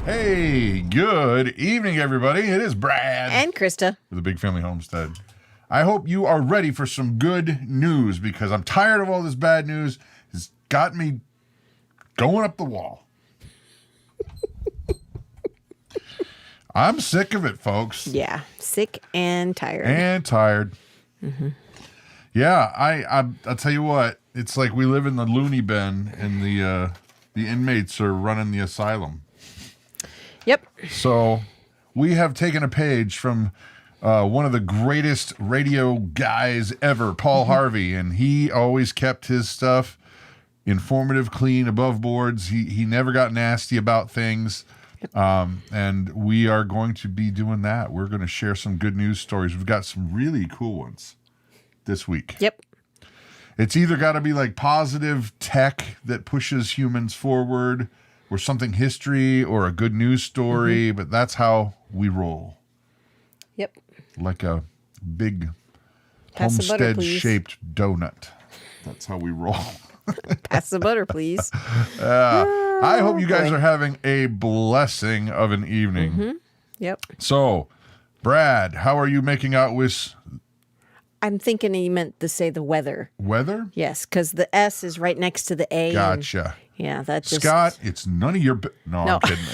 Hey, good evening, everybody. It is Brad. And Christa. With the Big Family Homestead. I hope you are ready for some good news because I'm tired of all this bad news. It's got me going up the wall. I'm sick of it, folks. Yeah, sick and tired. Mm-hmm. Yeah, I'll tell you what. It's like we live in the loony bin and the inmates are running the asylum. Yep. So we have taken a page from one of the greatest radio guys ever, Paul Harvey, and he always kept his stuff informative, clean, above boards. He never got nasty about things. And we are going to be doing that. We're going to share some good news stories. We've got some really cool ones this week. Yep. It's either got to be like positive tech that pushes humans forward, or something history, or a good news story, but that's how we roll. Yep. Like a big Pass the butter, please. homestead-shaped donut. That's how we roll. Pass the butter, please. I hope you guys are having a blessing of an evening. Yep. So, Brad, how are you making out with I'm thinking he meant to say the weather. weather? Yes, because the S is right next to the A. Gotcha. Yeah, that just... Scott, it's none of your... No, I'm kidding.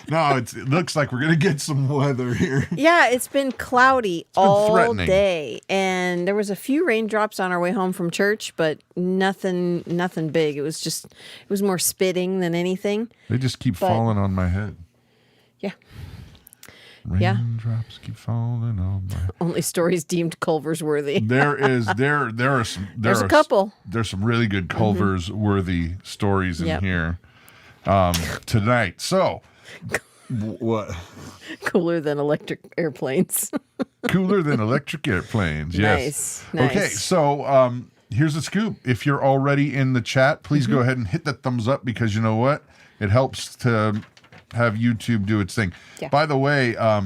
No, it looks like we're going to get some weather here. Yeah, it's been cloudy all threatening. day. And there was a few raindrops on our way home from church, but nothing big. It was more spitting than anything. They just keep falling on my head. Yeah. Raindrops keep falling on my head. Only stories deemed Culver's worthy. There's a couple. There's some really good Culver's worthy stories in here tonight. So, what? Cooler than electric airplanes. Cooler than electric airplanes. Yes. Nice. Okay, so here's the scoop. If you're already in the chat, please go ahead and hit that thumbs up because you know what? It helps to have YouTube do its thing. Yeah. By the way, I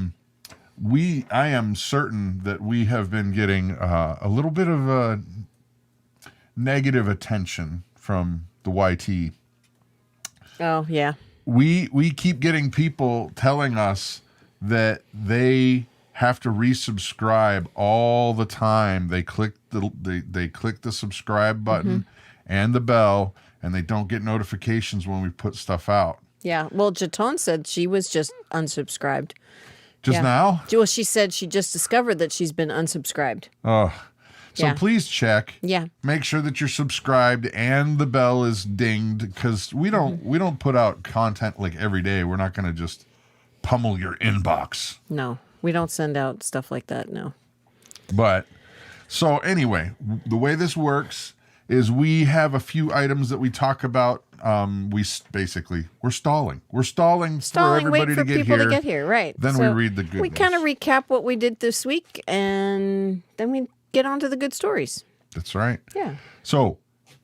am certain that we have been getting a little bit of negative attention from the YT. Oh, yeah. We keep getting people telling us that they have to resubscribe all the time. They click the subscribe button and the bell, and they don't get notifications when we put stuff out. Yeah. Well, Jaton said she was just unsubscribed. Just now? Well, she said she just discovered that she's been unsubscribed. Oh. So Yeah. please check. Yeah. Make sure that you're subscribed and the bell is dinged because we don't put out content like every day. We're not going to just pummel your inbox. No, we don't send out stuff like that. No. But so anyway, the way this works is we have a few items that we talk about. We're stalling. We're stalling for everybody wait for to get people here. to get here, right? Then we read the good We news. kind of recap what we did this week, and then we get on to the good stories. That's right. Yeah. So,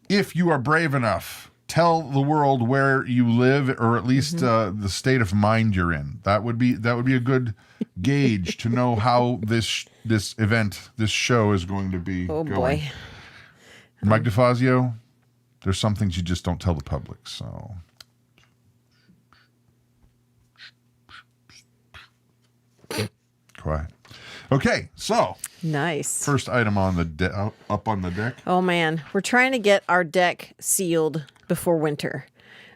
if you are brave enough, tell the world where you live, or at least the state of mind you're in. That would be a good gauge to know how this show is going to be. Oh going. boy. Mike DeFazio, there's some things you just don't tell the public. So, quiet. Okay, so Nice. first item on the up on the deck. Oh man, we're trying to get our deck sealed before winter.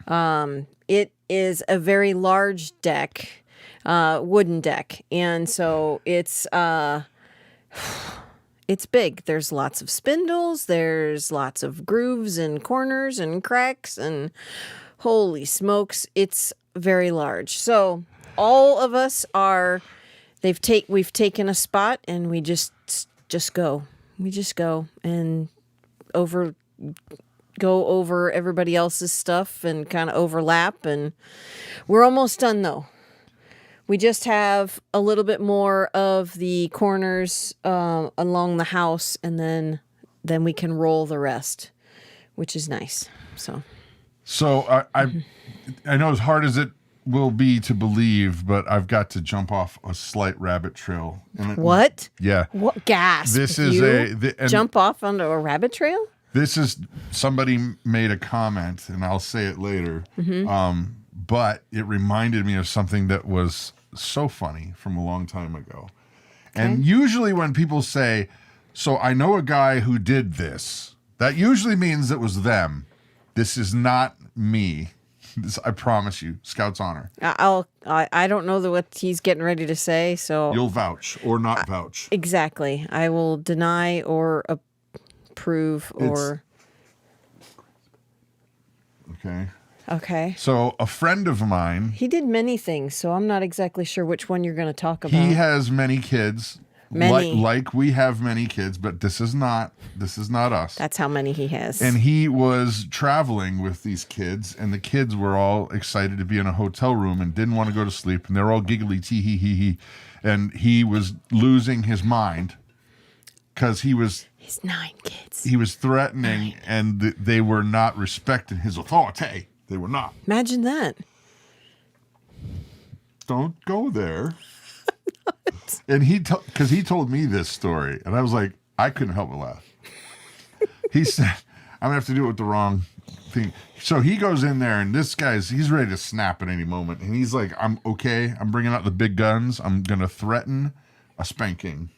It is a very large deck, wooden deck, and so it's big. There's lots of spindles. There's lots of grooves and corners and cracks, and holy smokes, it's very large. So all of us are. We've taken a spot and we just go. We just go and go over everybody else's stuff and kind of overlap, and we're almost done though. We just have a little bit more of the corners along the house, and then we can roll the rest, which is nice. So I know as hard as it will be to believe, but I've got to jump off a slight rabbit trail. What? Yeah. What gas? This is jump off onto a rabbit trail? This is somebody made a comment, and I'll say it later. but it reminded me of something that was so funny from a long time ago. And usually when people say, so I know a guy who did this, that usually means it was them. This is not me. This, I promise you, Scout's honor. I don't know what he's getting ready to say, so You'll vouch or not vouch. Exactly. I will deny or approve or. Okay. So a friend of mine. He did many things, so I'm not exactly sure which one you're going to talk about. He has many kids. Many. Like we have many kids, but this is not us. That's how many he has. And he was traveling with these kids, and the kids were all excited to be in a hotel room and didn't want to go to sleep, and they're all giggly, tee hee hee hee. And he was losing his mind because his 9 kids. He was threatening, and they were not respecting his authority. They were not. Imagine that. Don't go there. And because he told me this story, and I was like, I couldn't help but laugh. He said, I'm going to have to do it with the wrong thing. So he goes in there, and this he's ready to snap at any moment. And he's like, I'm okay. I'm bringing out the big guns. I'm going to threaten a spanking.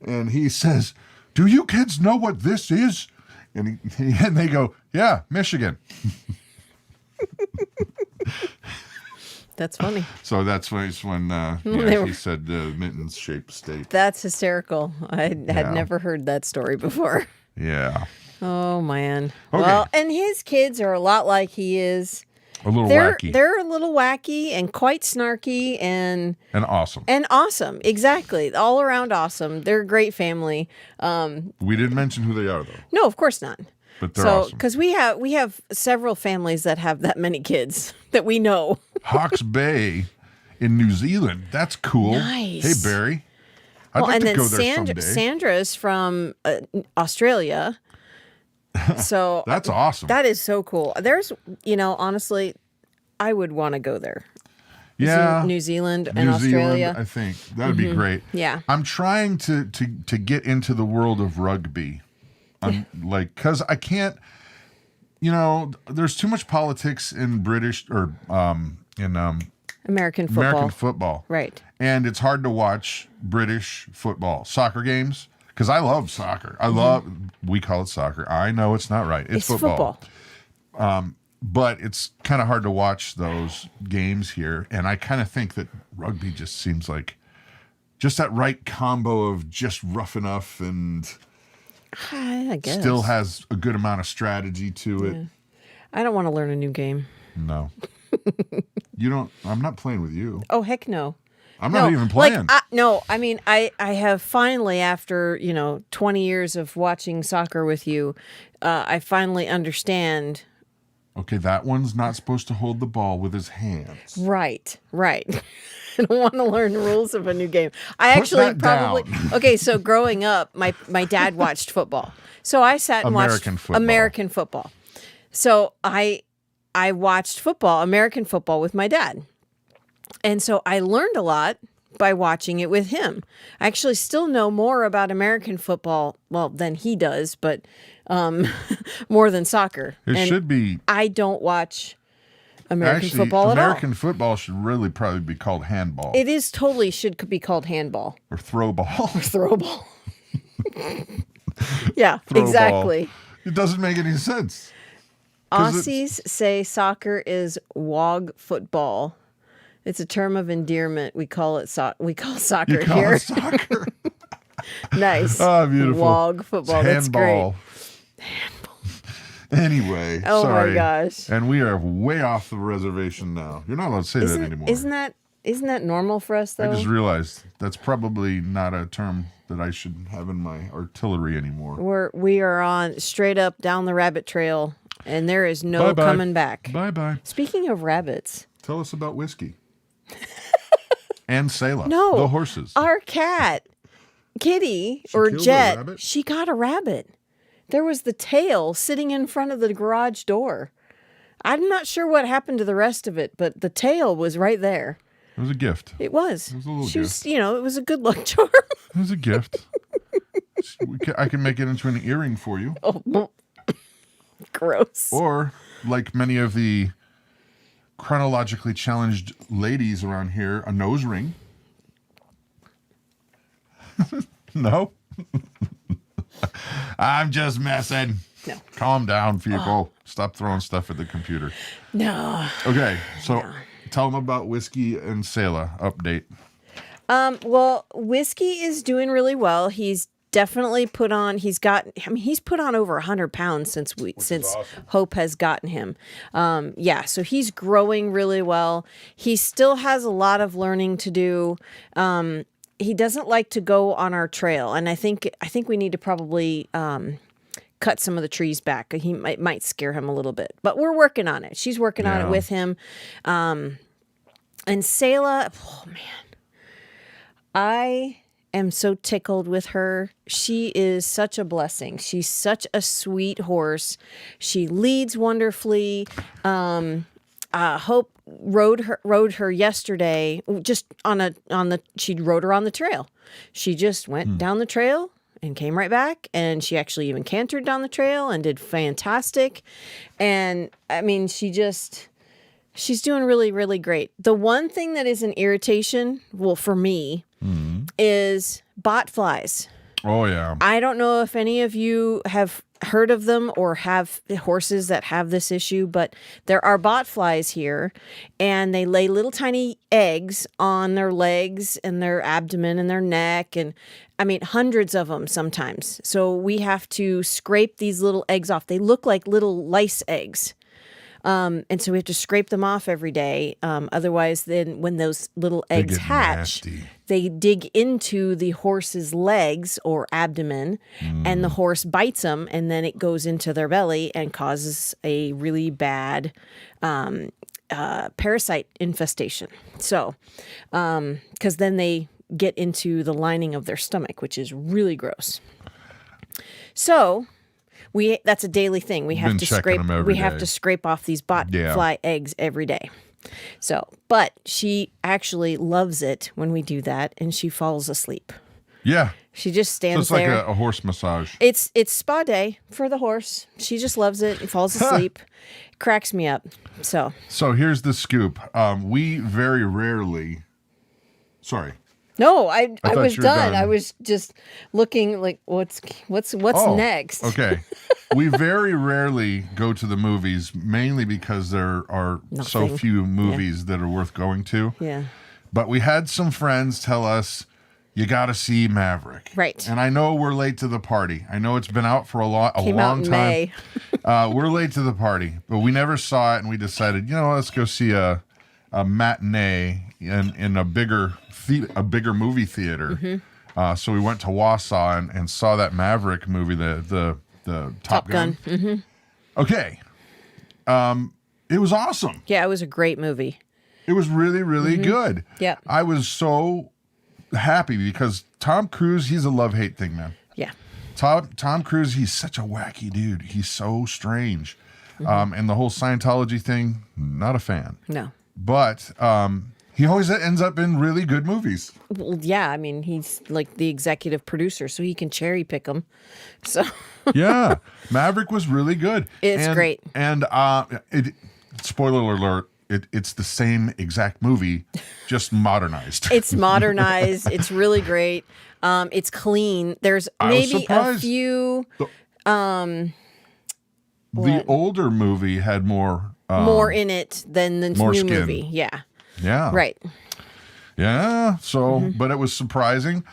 And he says, do you kids know what this is? And they go, yeah, Michigan. That's funny. So that's when he said mittens-shaped state. That's hysterical. I had never heard that story before. Yeah. Oh, man. Okay. Well, and his kids are a lot like he is. A little wacky. They're a little wacky and quite snarky and awesome. And awesome. Exactly. All around awesome. They're a great family. We didn't mention who they are, though. No, of course not. But they're awesome. Because we have several families that have that many kids that we know. Hawke's Bay in New Zealand. That's cool. Nice. Hey, Barry. I'd like to go there someday. Sandra's from Australia. So that's awesome. That is so cool. There's, honestly, I would want to go there. Yeah. New Zealand and Australia. I think that'd be great. Yeah. I'm trying to get into the world of rugby. Because I can't, there's too much politics in British or in American football. American football. Right. And it's hard to watch British football, soccer games, because I love soccer. We call it soccer. I know it's not right. It's football. But it's kind of hard to watch those games here. And I kind of think that rugby just seems like just that right combo of just rough enough and I guess. Still has a good amount of strategy to it. Yeah. I don't want to learn a new game. No. You don't. I'm not playing with you. Oh, heck no. I'm not even playing. I have finally, after, 20 years of watching soccer with you, I finally understand. Okay, that one's not supposed to hold the ball with his hands. Right. I don't want to learn the rules of a new game. Okay, so growing up, my dad watched football. So I sat and watched American football. So I watched American football with my dad. And so I learned a lot by watching it with him. I actually still know more about American football, than he does, but more than soccer. Should be. I don't watch American football at all. American football should really probably be called handball. It is should be called handball. Or throwball. Or throwball. Yeah, exactly. It doesn't make any sense. Aussies say soccer is wog football. It's a term of endearment. We call it soccer here. It soccer. Nice. Oh, beautiful. Wog football. That's handball. Great. Handball. Anyway, oh sorry. My gosh. And we are way off the reservation now. You're not allowed to say that anymore. Isn't that normal for us, though? I just realized that's probably not a term that I should have in my artillery anymore. We are on straight up down the rabbit trail, and there is no coming back. Bye-bye. Speaking of rabbits. Tell us about whiskey. And Selah. No. The horses. Our cat, Kitty, or Jet, she got a rabbit. There was the tail sitting in front of the garage door. I'm not sure what happened to the rest of it, but the tail was right there. It was a gift. It was. It was a little gift. It was a good luck charm. It was a gift. I can make it into an earring for you. Oh, gross. Or, like many of the chronologically challenged ladies around here a nose ring. No? I'm just messing. No. Calm down, people. Stop throwing stuff at the computer. No. Okay, so tell them about Whiskey and Selah update. Well, Whiskey is doing really well. He's definitely put on, he's put on over 100 pounds since awesome. Hope has gotten him. So he's growing really well. He still has a lot of learning to do. He doesn't like to go on our trail. And I think we need to probably, cut some of the trees back. He might scare him a little bit, but we're working on it. She's working on it with him. And Selah, oh man, I am so tickled with her. She is such a blessing. She's such a sweet horse. She leads wonderfully. Hope rode her yesterday. Just she rode her on the trail. She just went down the trail and came right back, and she actually even cantered down the trail and did fantastic. And I mean, she's doing really, really great. The one thing that is an irritation, well, for me, is bot flies. Oh, yeah. I don't know if any of you have heard of them or have horses that have this issue, but there are bot flies here, and they lay little tiny eggs on their legs and their abdomen and their neck, and I mean, hundreds of them sometimes. So we have to scrape these little eggs off. They look like little lice eggs. And so we have to scrape them off every day. Otherwise, then when those little eggs hatch, they dig into the horse's legs or abdomen, and the horse bites them, and then it goes into their belly and causes a really bad parasite infestation. So, because then they get into the lining of their stomach, which is really gross. So that's a daily thing. We have to scrape. We have to scrape off these bot fly eggs every day. So, but she actually loves it when we do that, and she falls asleep. Yeah. She just stands there. So it's like a horse massage. It's spa day for the horse. She just loves it and falls asleep. Cracks me up. So here's the scoop. We very rarely. Sorry. No, I was done. I was just looking like what's next. Okay. We very rarely go to the movies, mainly because there are so few movies that are worth going to. Yeah. But we had some friends tell us, you got to see Maverick. Right. And I know we're late to the party. I know it's been out for a long time. May. We're late to the party, but we never saw it, and we decided, let's go see a matinee in a bigger movie theater. So we went to Wausau and saw that Maverick movie, the Top Gun. Mm-hmm. Okay. It was awesome. Yeah, it was a great movie. It was really, really good. Yeah. I was so happy because Tom Cruise, he's a love-hate thing, man. Yeah. Tom Cruise, he's such a wacky dude. He's so strange. And the whole Scientology thing, not a fan. No. But he always ends up in really good movies. Well, yeah, I mean, he's like the executive producer, so he can cherry pick them. So yeah, Maverick was really good. It's great. And spoiler alert, it's the same exact movie, just modernized. It's modernized. It's really great. It's clean. There's maybe a few. The older movie had more in it than the new skin. movie. Yeah. Yeah. Right. Yeah. So, but it was surprising.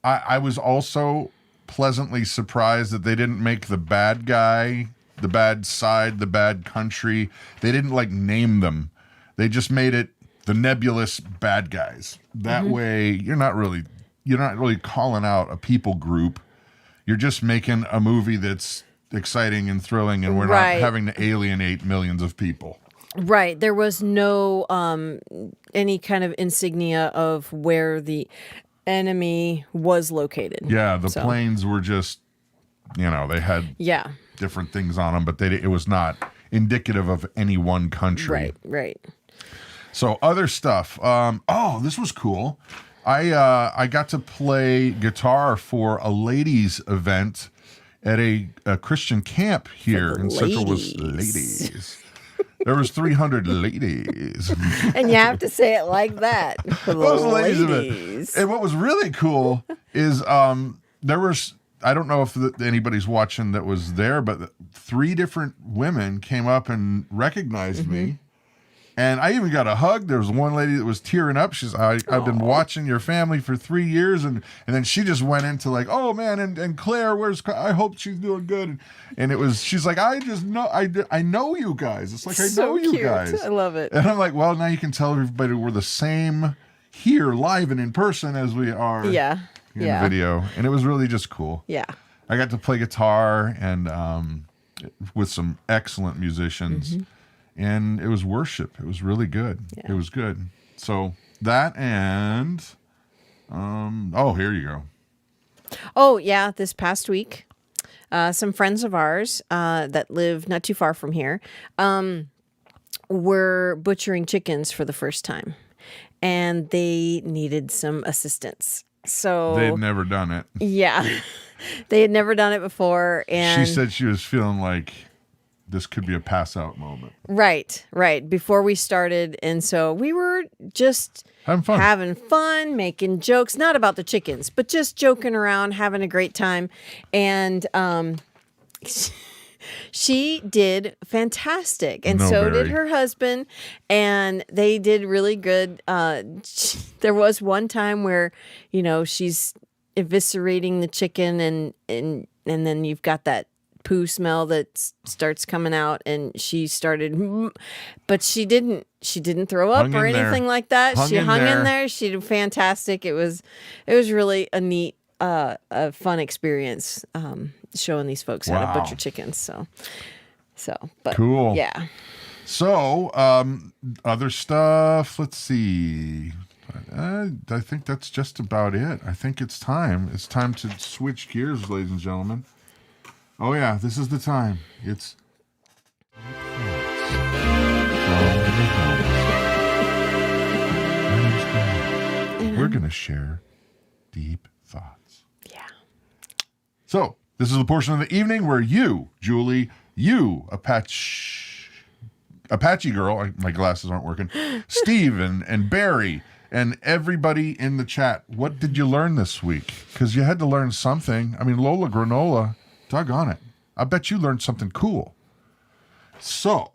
I was also pleasantly surprised that they didn't make the bad guy, the bad side, the bad country. They didn't name them. They just made it the nebulous bad guys. That way you're not really calling out a people group. You're just making a movie that's exciting and thrilling, and we're not having to alienate millions of people. Right. There was no any kind of insignia of where the enemy was located. Yeah, the planes were just, they had different things on them, but it was not indicative of any one country. Right. So other stuff. This was cool. I got to play guitar for a ladies' event at a Christian camp here in Central Wisconsin. Ladies. There was 300 ladies. And you have to say it like that. For the Those ladies. ladies. And what was really cool is there was, I don't know if anybody's watching that was there, but 3 different women came up and recognized me. And I even got a hug. There was one lady that was tearing up. She's, I've been watching your family for 3 years. And then she just went into like, oh man, and Claire, I hope she's doing good. And it was, she's like, I just know, I know you guys. It's like, I know you guys. I love it. And I'm like, well, now you can tell everybody we're the same here live and in person as we are in video. And it was really just cool. Yeah. I got to play guitar and with some excellent musicians. And it was worship. It was really good. Yeah. It was good. So that and, here you go. Oh, yeah. This past week, some friends of ours that live not too far from here were butchering chickens for the first time. And they needed some assistance. So they'd never done it. Yeah. They had never done it before. And she said she was feeling like this could be a pass out moment. Right. Before we started. And so we were just having fun, making jokes, not about the chickens, but just joking around, having a great time. And she did fantastic. And so did her husband. And they did really good. There was one time where, she's eviscerating the chicken and then you've got that poo smell that starts coming out, and she started, but she didn't throw up or anything like that. She hung in there. She did fantastic. It was really a neat, a fun experience, showing these folks how to butcher chickens. But cool. Yeah. So, other stuff, let's see. I think that's just about it. I think it's time. It's time to switch gears, ladies and gentlemen. Oh, yeah, this is the time. It's... We're going to share deep thoughts. Yeah. So, this is the portion of the evening where you, Julie, Apache girl, my glasses aren't working, Steve and Barry, and everybody in the chat, what did you learn this week? Because you had to learn something. I mean, Lola Granola... Doggone it. I bet you learned something cool. So,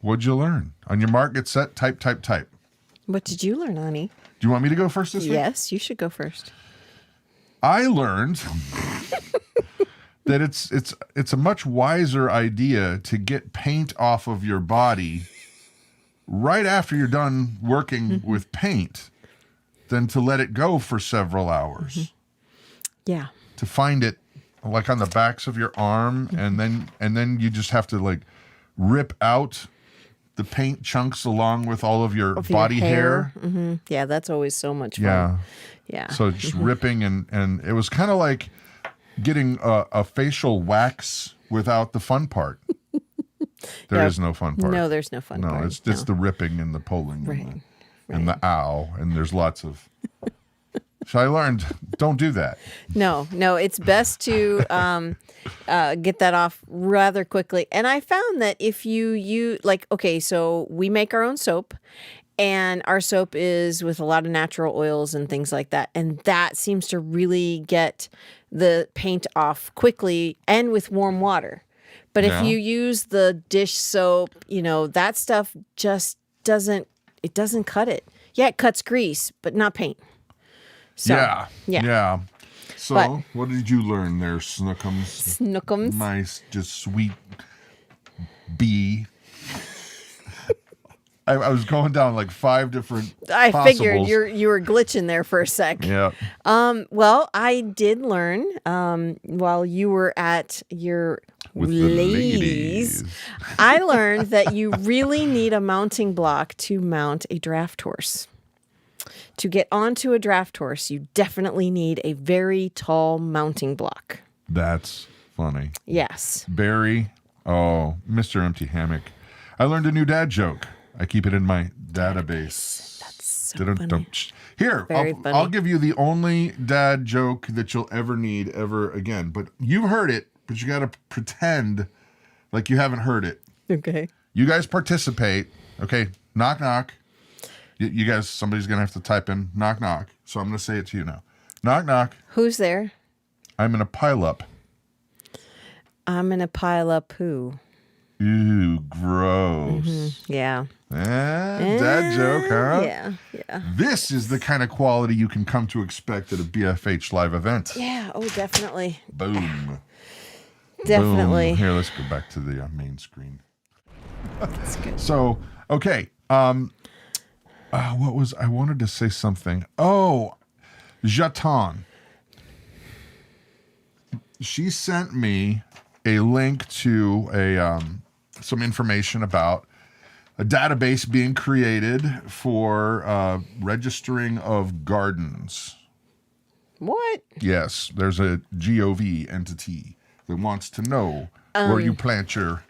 what'd you learn? On your mark, get set, type. What did you learn, Ani? Do you want me to go first this week? Yes, you should go first. I learned that it's a much wiser idea to get paint off of your body right after you're done working with paint than to let it go for several hours. Yeah. To find it like on the backs of your arm, and then you just have to like rip out the paint chunks along with all of your body hair. Yeah, that's always so much fun. Yeah. So just ripping and it was kind of like getting a facial wax without the fun part. There is no fun part. No, there's no fun part. No, it's just the ripping and the pulling and the ow, and there's lots of... So I learned, don't do that. No, it's best to get that off rather quickly. And I found that if you so we make our own soap, and our soap is with a lot of natural oils and things like that. And that seems to really get the paint off quickly and with warm water. But if you use the dish soap, that stuff just doesn't cut it. Yeah, it cuts grease, but not paint. So, yeah. So, what did you learn there, Snookums? Snookums. My just sweet bee. I was going down like 5 different I possibles. figured you were glitching there for a sec. Yeah. Well, I did learn while you were at your with ladies, I learned that you really need a mounting block to mount a draft horse. To get onto a draft horse, you definitely need a very tall mounting block. That's funny. Yes. Barry, Mr. Empty Hammock. I learned a new dad joke. I keep it in my database. That's so funny. Here, I'll give you the only dad joke that you'll ever need ever again. But you've heard it, but you got to pretend like you haven't heard it. Okay. You guys participate. Okay. Knock, knock. You guys, somebody's going to have to type in knock, knock. So I'm going to say it to you now. Knock, knock. Who's there? I'm in a pile up. I'm in a pile up who? Ooh, gross. Yeah. Dad joke, huh? Yeah. This is the kind of quality you can come to expect at a BFH live event. Yeah. Oh, definitely. Boom. Definitely. Boom. Here, let's go back to the main screen. That's good. So, okay. I wanted to say something. Oh, Jaton. She sent me a link to some information about a database being created for registering of gardens. What? Yes, there's a GOV entity that wants to know where you plant your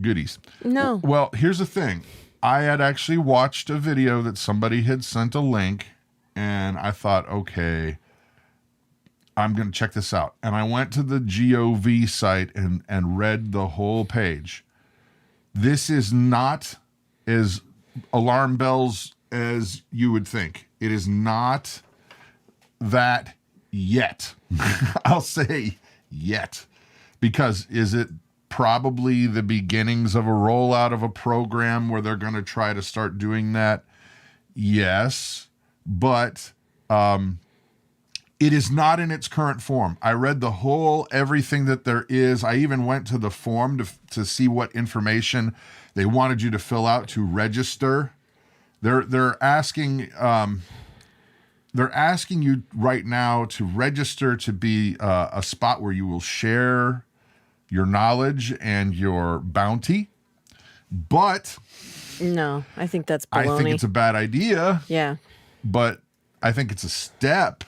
goodies. No. Well, here's the thing. I had actually watched a video that somebody had sent a link, and I thought, okay, I'm going to check this out. And I went to the GOV site and read the whole page. This is not as alarm bells as you would think. It is not that yet. I'll say yet. Because is it probably the beginnings of a rollout of a program where they're going to try to start doing that? Yes. But it is not in its current form. I read the whole everything that there is. I even went to the form to see what information they wanted you to fill out to register. They're asking you right now to register to be a spot where you will share your knowledge and your bounty. But No, I think that's baloney. I think it's a bad idea. Yeah. But I think it's a step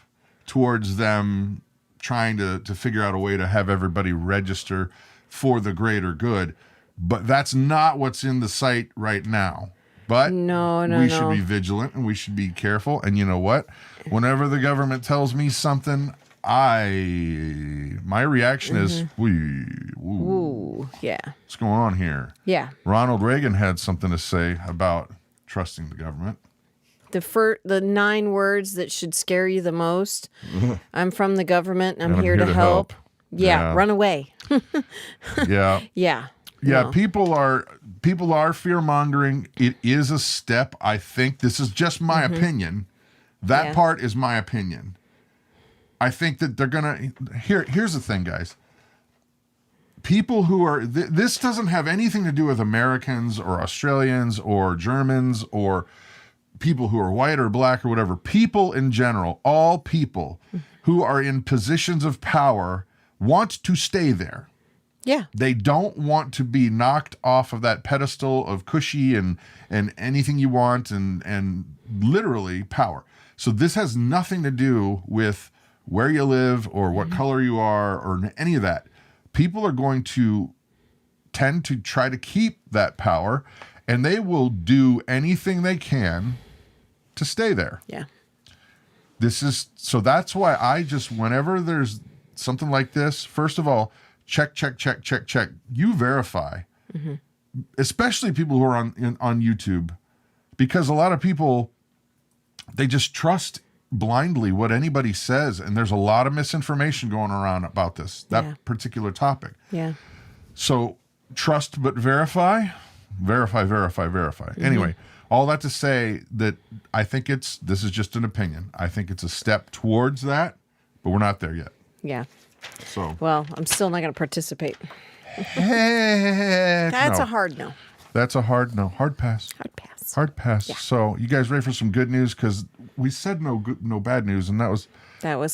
towards them trying to figure out a way to have everybody register for the greater good. But that's not what's in the site right now. But we should be vigilant and we should be careful. And you know what? Whenever the government tells me something, my reaction is, Ooh, yeah. what's going on here? Yeah. Ronald Reagan had something to say about trusting the government. The 9 words that should scare you the most. I'm from the government and I'm here to help. Yeah, run away. Yeah. Yeah. Yeah, No. people are fear-mongering. It is a step. I think this is just my opinion. That part is my opinion. I think that they're going to here's the thing, guys. People who are this doesn't have anything to do with Americans or Australians or Germans or people who are white or black or whatever. People in general, all people who are in positions of power want to stay there. Yeah. They don't want to be knocked off of that pedestal of cushy and anything you want and literally power. So this has nothing to do with where you live or what color you are or any of that. People are going to tend to try to keep that power, and they will do anything they can to stay there. Yeah. So that's why whenever there's something like this, first of all, check. You verify, especially people who are on YouTube, because a lot of people, they just trust blindly what anybody says, and there's a lot of misinformation going around about that particular topic. Yeah. So trust but verify. Anyway, all that to say that I think this is just an opinion. I think it's a step towards that, but we're not there yet. Yeah. So Well, I'm still not going to participate. That's a hard no. That's a hard no. Hard pass. Hard pass. Yeah. So you guys ready for some good news? Because we said no bad news, and that was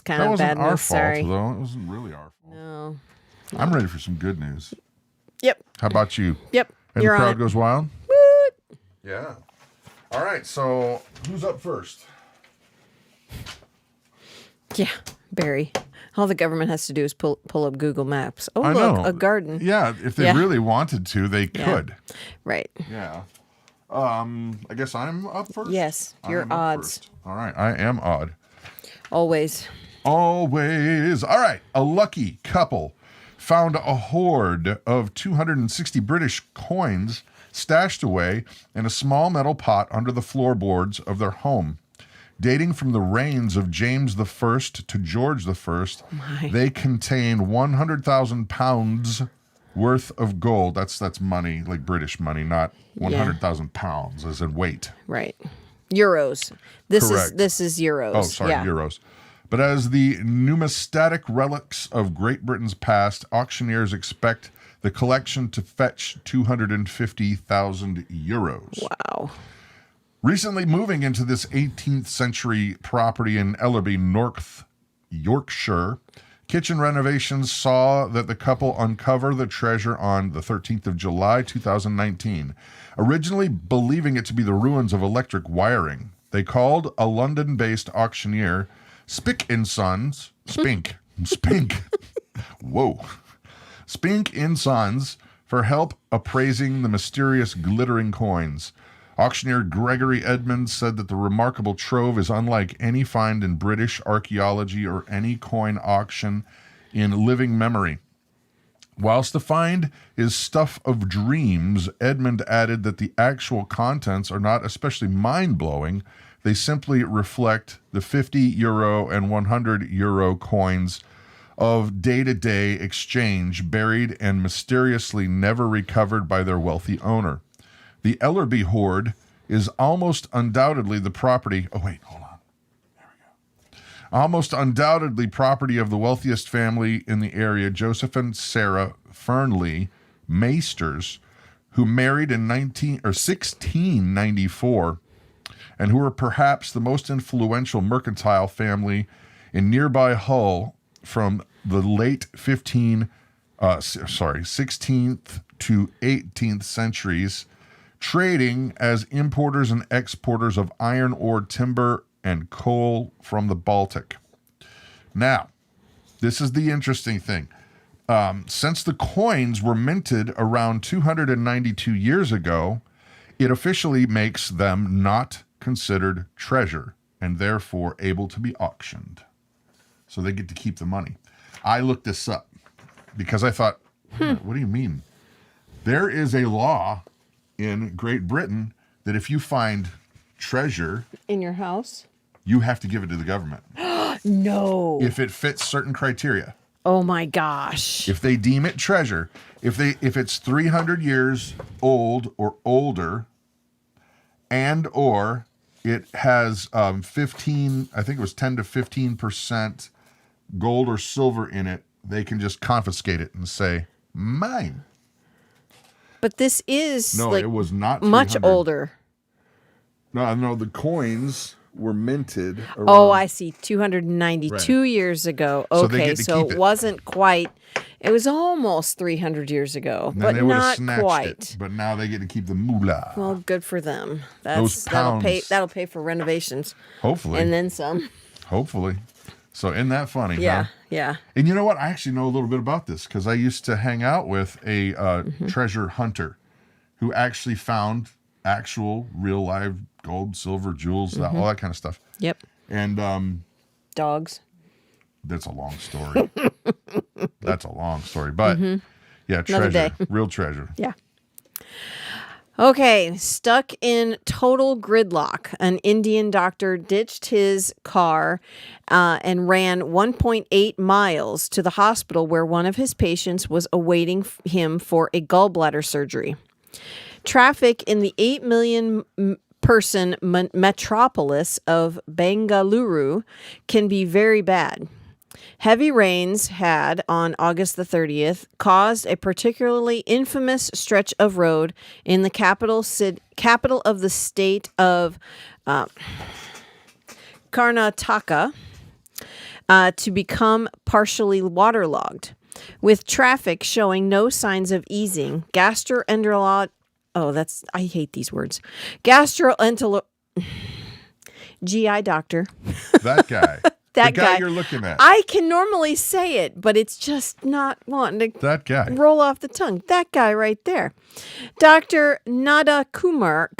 kind of bad our news. fault, Sorry. though. It wasn't really our fault. No. I'm ready for some good news. Yep. How about you? Yep. And You're the on crowd it. goes wild? Woot. Yeah. All right, so who's up first? Yeah. Barry. All the government has to do is pull up Google Maps. Oh, I look, know. a garden. Yeah, if they really wanted to, they could. Right. Yeah. I guess I'm up first? Yes, you're I'm up odds. first. All right, I am odd. Always. Always. All right, a lucky couple found a hoard of 260 British coins stashed away in a small metal pot under the floorboards of their home. Dating from the reigns of James I to George I, they contain 100,000 pounds worth of gold. That's money, like British money, not 100,000 pounds as in weight. Right. Euros. This Correct. is euros. Oh, sorry, euros. But as the numismatic relics of Great Britain's past, auctioneers expect the collection to fetch 250,000 euros. Wow. Recently moving into this 18th century property in Ellerby, North Yorkshire, kitchen renovations saw that the couple uncover the treasure on the 13th of July, 2019. Originally believing it to be the ruins of electric wiring, they called a London-based auctioneer, Spink, Sons, for help appraising the mysterious glittering coins. Auctioneer Gregory Edmonds said that the remarkable trove is unlike any find in British archaeology or any coin auction in living memory. Whilst the find is stuff of dreams, Edmund added that the actual contents are not especially mind-blowing. They simply reflect the 50 euro and 100 euro coins of day-to-day exchange buried and mysteriously never recovered by their wealthy owner. The Ellerby hoard is almost undoubtedly the property... Oh, wait, hold on. There we go. Almost undoubtedly property of the wealthiest family in the area, Joseph and Sarah Fernley Maesters, who married in 1694 and who were perhaps the most influential mercantile family in nearby Hull from the late 16th to 18th centuries, trading as importers and exporters of iron ore, timber, and coal from the Baltic. Now, this is the interesting thing. Since the coins were minted around 292 years ago, it officially makes them not considered treasure and therefore able to be auctioned. So they get to keep the money. I looked this up because I thought, what do you mean? There is a law in Great Britain that if you find treasure in your house, you have to give it to the government. No. If it fits certain criteria. Oh my gosh. If they deem it treasure, if it's 300 years old or older, and or it has 15, I think it was 10 to 15% gold or silver in it, they can just confiscate it and say, mine. But this is it was not much 300. older. No, the coins were minted around. Oh, I see. 292 Right. years ago. So they Okay, get to so keep it it. wasn't quite. It was almost 300 years ago, And then but they would have not snatched quite. it. But now they get to keep the moolah. Well, good for them. Those That'll pounds. that'll pay for renovations Hopefully. and then some. Hopefully. So isn't that funny? Yeah, Huh? yeah. And you know what? I actually know a little bit about this because I used to hang out with a treasure hunter who actually found actual real live gold, silver, jewels, all that kind of stuff. Yep. And Dogs. that's a long story. That's a long story. But yeah, Another treasure. day. Real treasure. Yeah. Okay, stuck in total gridlock. An Indian doctor ditched his car and ran 1.8 miles to the hospital where one of his patients was awaiting him for a gallbladder surgery. Traffic in the 8 million person metropolis of Bengaluru can be very bad. Heavy rains had, on August the 30th, caused a particularly infamous stretch of road in the capital of the state of Karnataka to become partially waterlogged. With traffic showing no signs of easing, I hate these words. GI doctor. That guy. That the guy you're looking at. I can normally say it, but it's just not wanting to That guy. roll off the tongue. That guy right there. Dr. Nada Kumar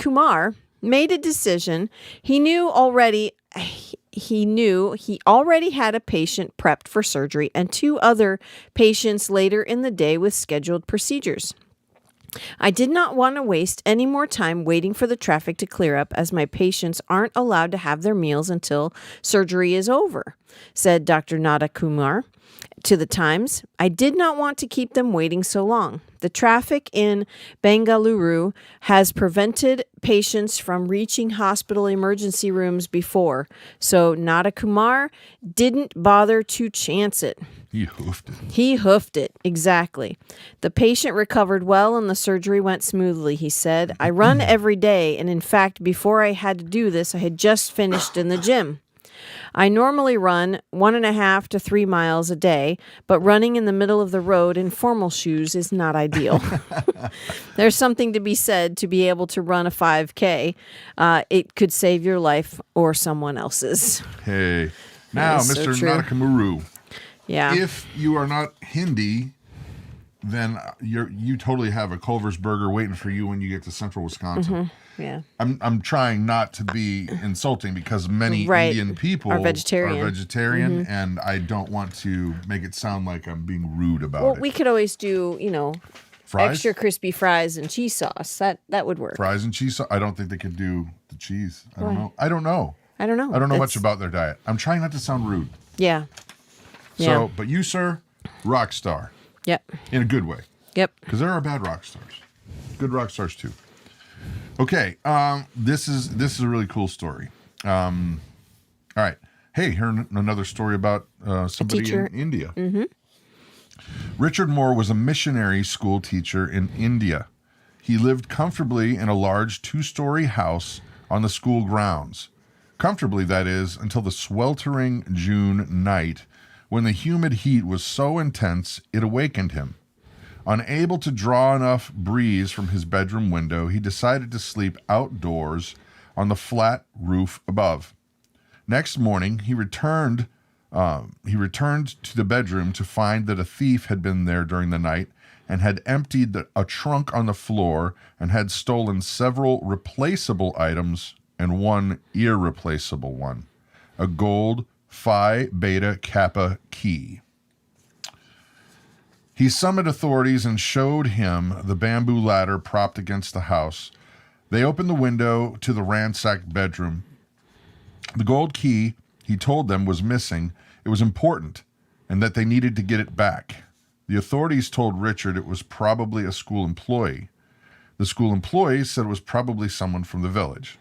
made a decision. He knew he already had a patient prepped for surgery and 2 other patients later in the day with scheduled procedures. I did not want to waste any more time waiting for the traffic to clear up, as my patients aren't allowed to have their meals until surgery is over, said Dr. Nada Kumar to the Times. I did not want to keep them waiting so long. The traffic in Bengaluru has prevented patients from reaching hospital emergency rooms before, so Nada Kumar didn't bother to chance it. He hoofed it. He hoofed it, exactly. The patient recovered well and the surgery went smoothly, he said. I run every day, and in fact, before I had to do this, I had just finished in the gym. I normally run 1.5 to 3 miles a day, but running in the middle of the road in formal shoes is not ideal. There's something to be said to be able to run a 5K. It could save your life or someone else's. Hey. Now, That is so Mr. true. Nadakamuru, Yeah. if you are not Hindi, then you totally have a Culver's burger waiting for you when you get to central Wisconsin. Yeah. I'm trying not to be insulting because many Right. Indian people Are vegetarian. and I don't want to make it sound like I'm being rude about Well, it. we could always do, Fries? extra crispy fries and cheese sauce. That would work. Fries and cheese. I don't think they could do the cheese. I don't Why? know. I don't know. I don't know. Much about their diet. I'm trying not to sound rude. Yeah. So, but you, sir, rock star Yep. in a good way. Yep. Because there are bad rock stars. Good rock stars too. Okay, this is a really cool story. All right. Hey, here another story about somebody teacher. in India. Mm-hmm. Richard Moore was a missionary school teacher in India. He lived comfortably in a large 2-story house on the school grounds. Comfortably, that is, until the sweltering June night when the humid heat was so intense it awakened him. Unable to draw enough breeze from his bedroom window, he decided to sleep outdoors on the flat roof above. Next morning, he returned to the bedroom to find that a thief had been there during the night and had emptied a trunk on the floor and had stolen several replaceable items and one irreplaceable one, a gold Phi Beta Kappa key. He summoned authorities and showed him the bamboo ladder propped against the house. They opened the window to the ransacked bedroom. The gold key, he told them, was missing. It was important, and that they needed to get it back. The authorities told Richard it was probably a school employee. The school employee said it was probably someone from the village.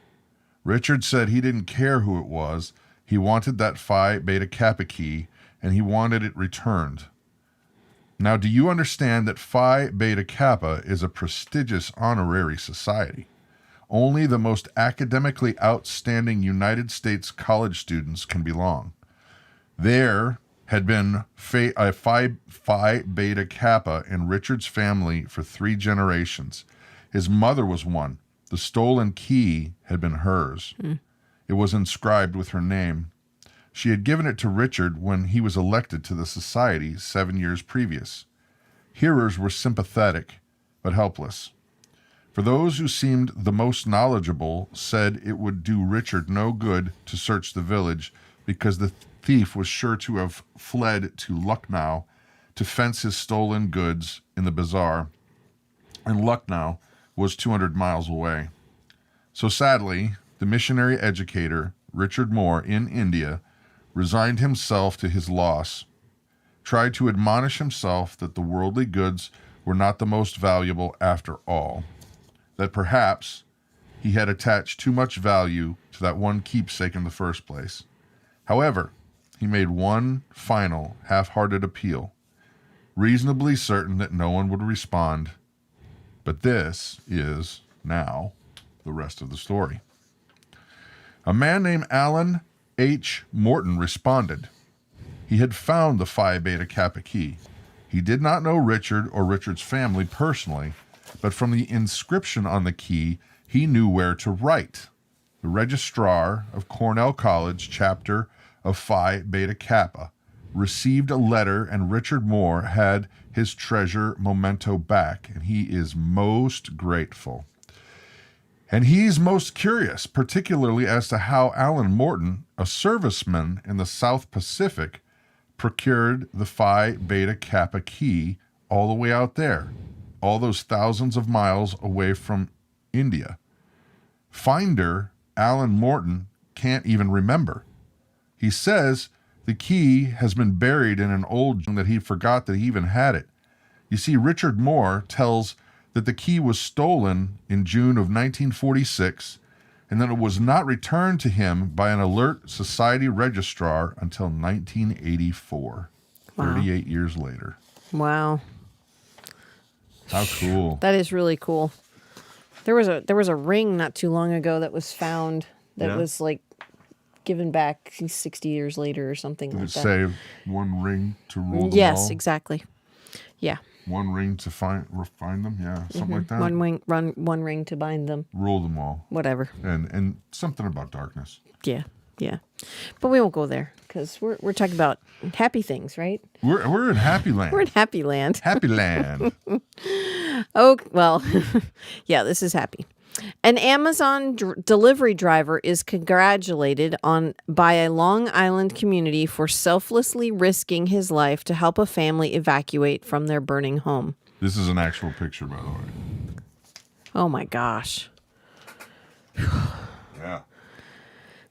Richard said he didn't care who it was. He wanted that Phi Beta Kappa key, and he wanted it returned. Now, do you understand that Phi Beta Kappa is a prestigious honorary society? Only the most academically outstanding United States college students can belong. There had been a Phi Beta Kappa in Richard's family for 3 generations. His mother was one. The stolen key had been hers. It was inscribed with her name. She had given it to Richard when he was elected to the society 7 years previous. Hearers were sympathetic, but helpless. For those who seemed the most knowledgeable said it would do Richard no good to search the village because the thief was sure to have fled to Lucknow to fence his stolen goods in the bazaar, and Lucknow was 200 miles away. So sadly, the missionary educator, Richard Moore, in India, resigned himself to his loss, tried to admonish himself that the worldly goods were not the most valuable after all, that perhaps he had attached too much value to that one keepsake in the first place. However, he made one final half-hearted appeal, reasonably certain that no one would respond. But this is, now, the rest of the story. A man named Alan H. Morton responded. He had found the Phi Beta Kappa key. He did not know Richard or Richard's family personally, but from the inscription on the key, he knew where to write. The registrar of Cornell College, chapter of Phi Beta Kappa, received a letter, and Richard Moore had his treasure memento back, and he is most grateful. And he's most curious, particularly as to how Alan Morton, a serviceman in the South Pacific, procured the Phi Beta Kappa key all the way out there. all those thousands of miles away from India. Finder, Alan Morton, can't even remember. He says the key has been buried in an old that he forgot that he even had it. You see, Richard Moore tells that the key was stolen in June of 1946, and that it was not returned to him by an alert society registrar until 1984, Wow. 38 years later. Wow. How cool. That is really cool. There was a ring not too long ago that was found that was like given back 60 years later or something Did like it that. say one ring to rule them all? Yes, exactly. Yeah. One ring to find them? Yeah, something like that. One ring to bind them. Rule them all. Whatever. And something about darkness. Yeah. Yeah. But we won't go there because we're talking about happy things, right? We're in Happy Land. We're in happy land. Happy Land. Oh, well, yeah, this is happy. An Amazon delivery driver is congratulated by a Long Island community for selflessly risking his life to help a family evacuate from their burning home. This is an actual picture, by the way. Oh my gosh. Yeah.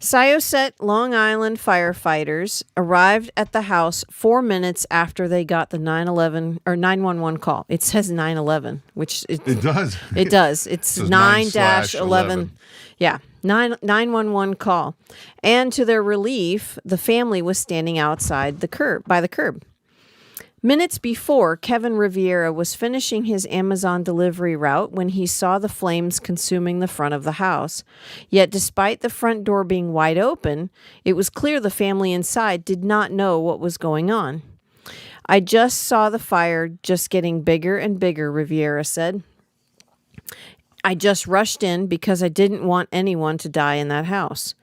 Syosset, Long Island firefighters arrived at the house 4 minutes after they got the 911 call. It says 911, which It does. It does. It's says 9-11. Yeah, 911 call. And to their relief, the family was standing outside by the curb. Minutes before, Kevin Riviera was finishing his Amazon delivery route when he saw the flames consuming the front of the house. Yet, despite the front door being wide open, it was clear the family inside did not know what was going on. I just saw the fire just getting bigger and bigger, Riviera said. I just rushed in because I didn't want anyone to die in that house.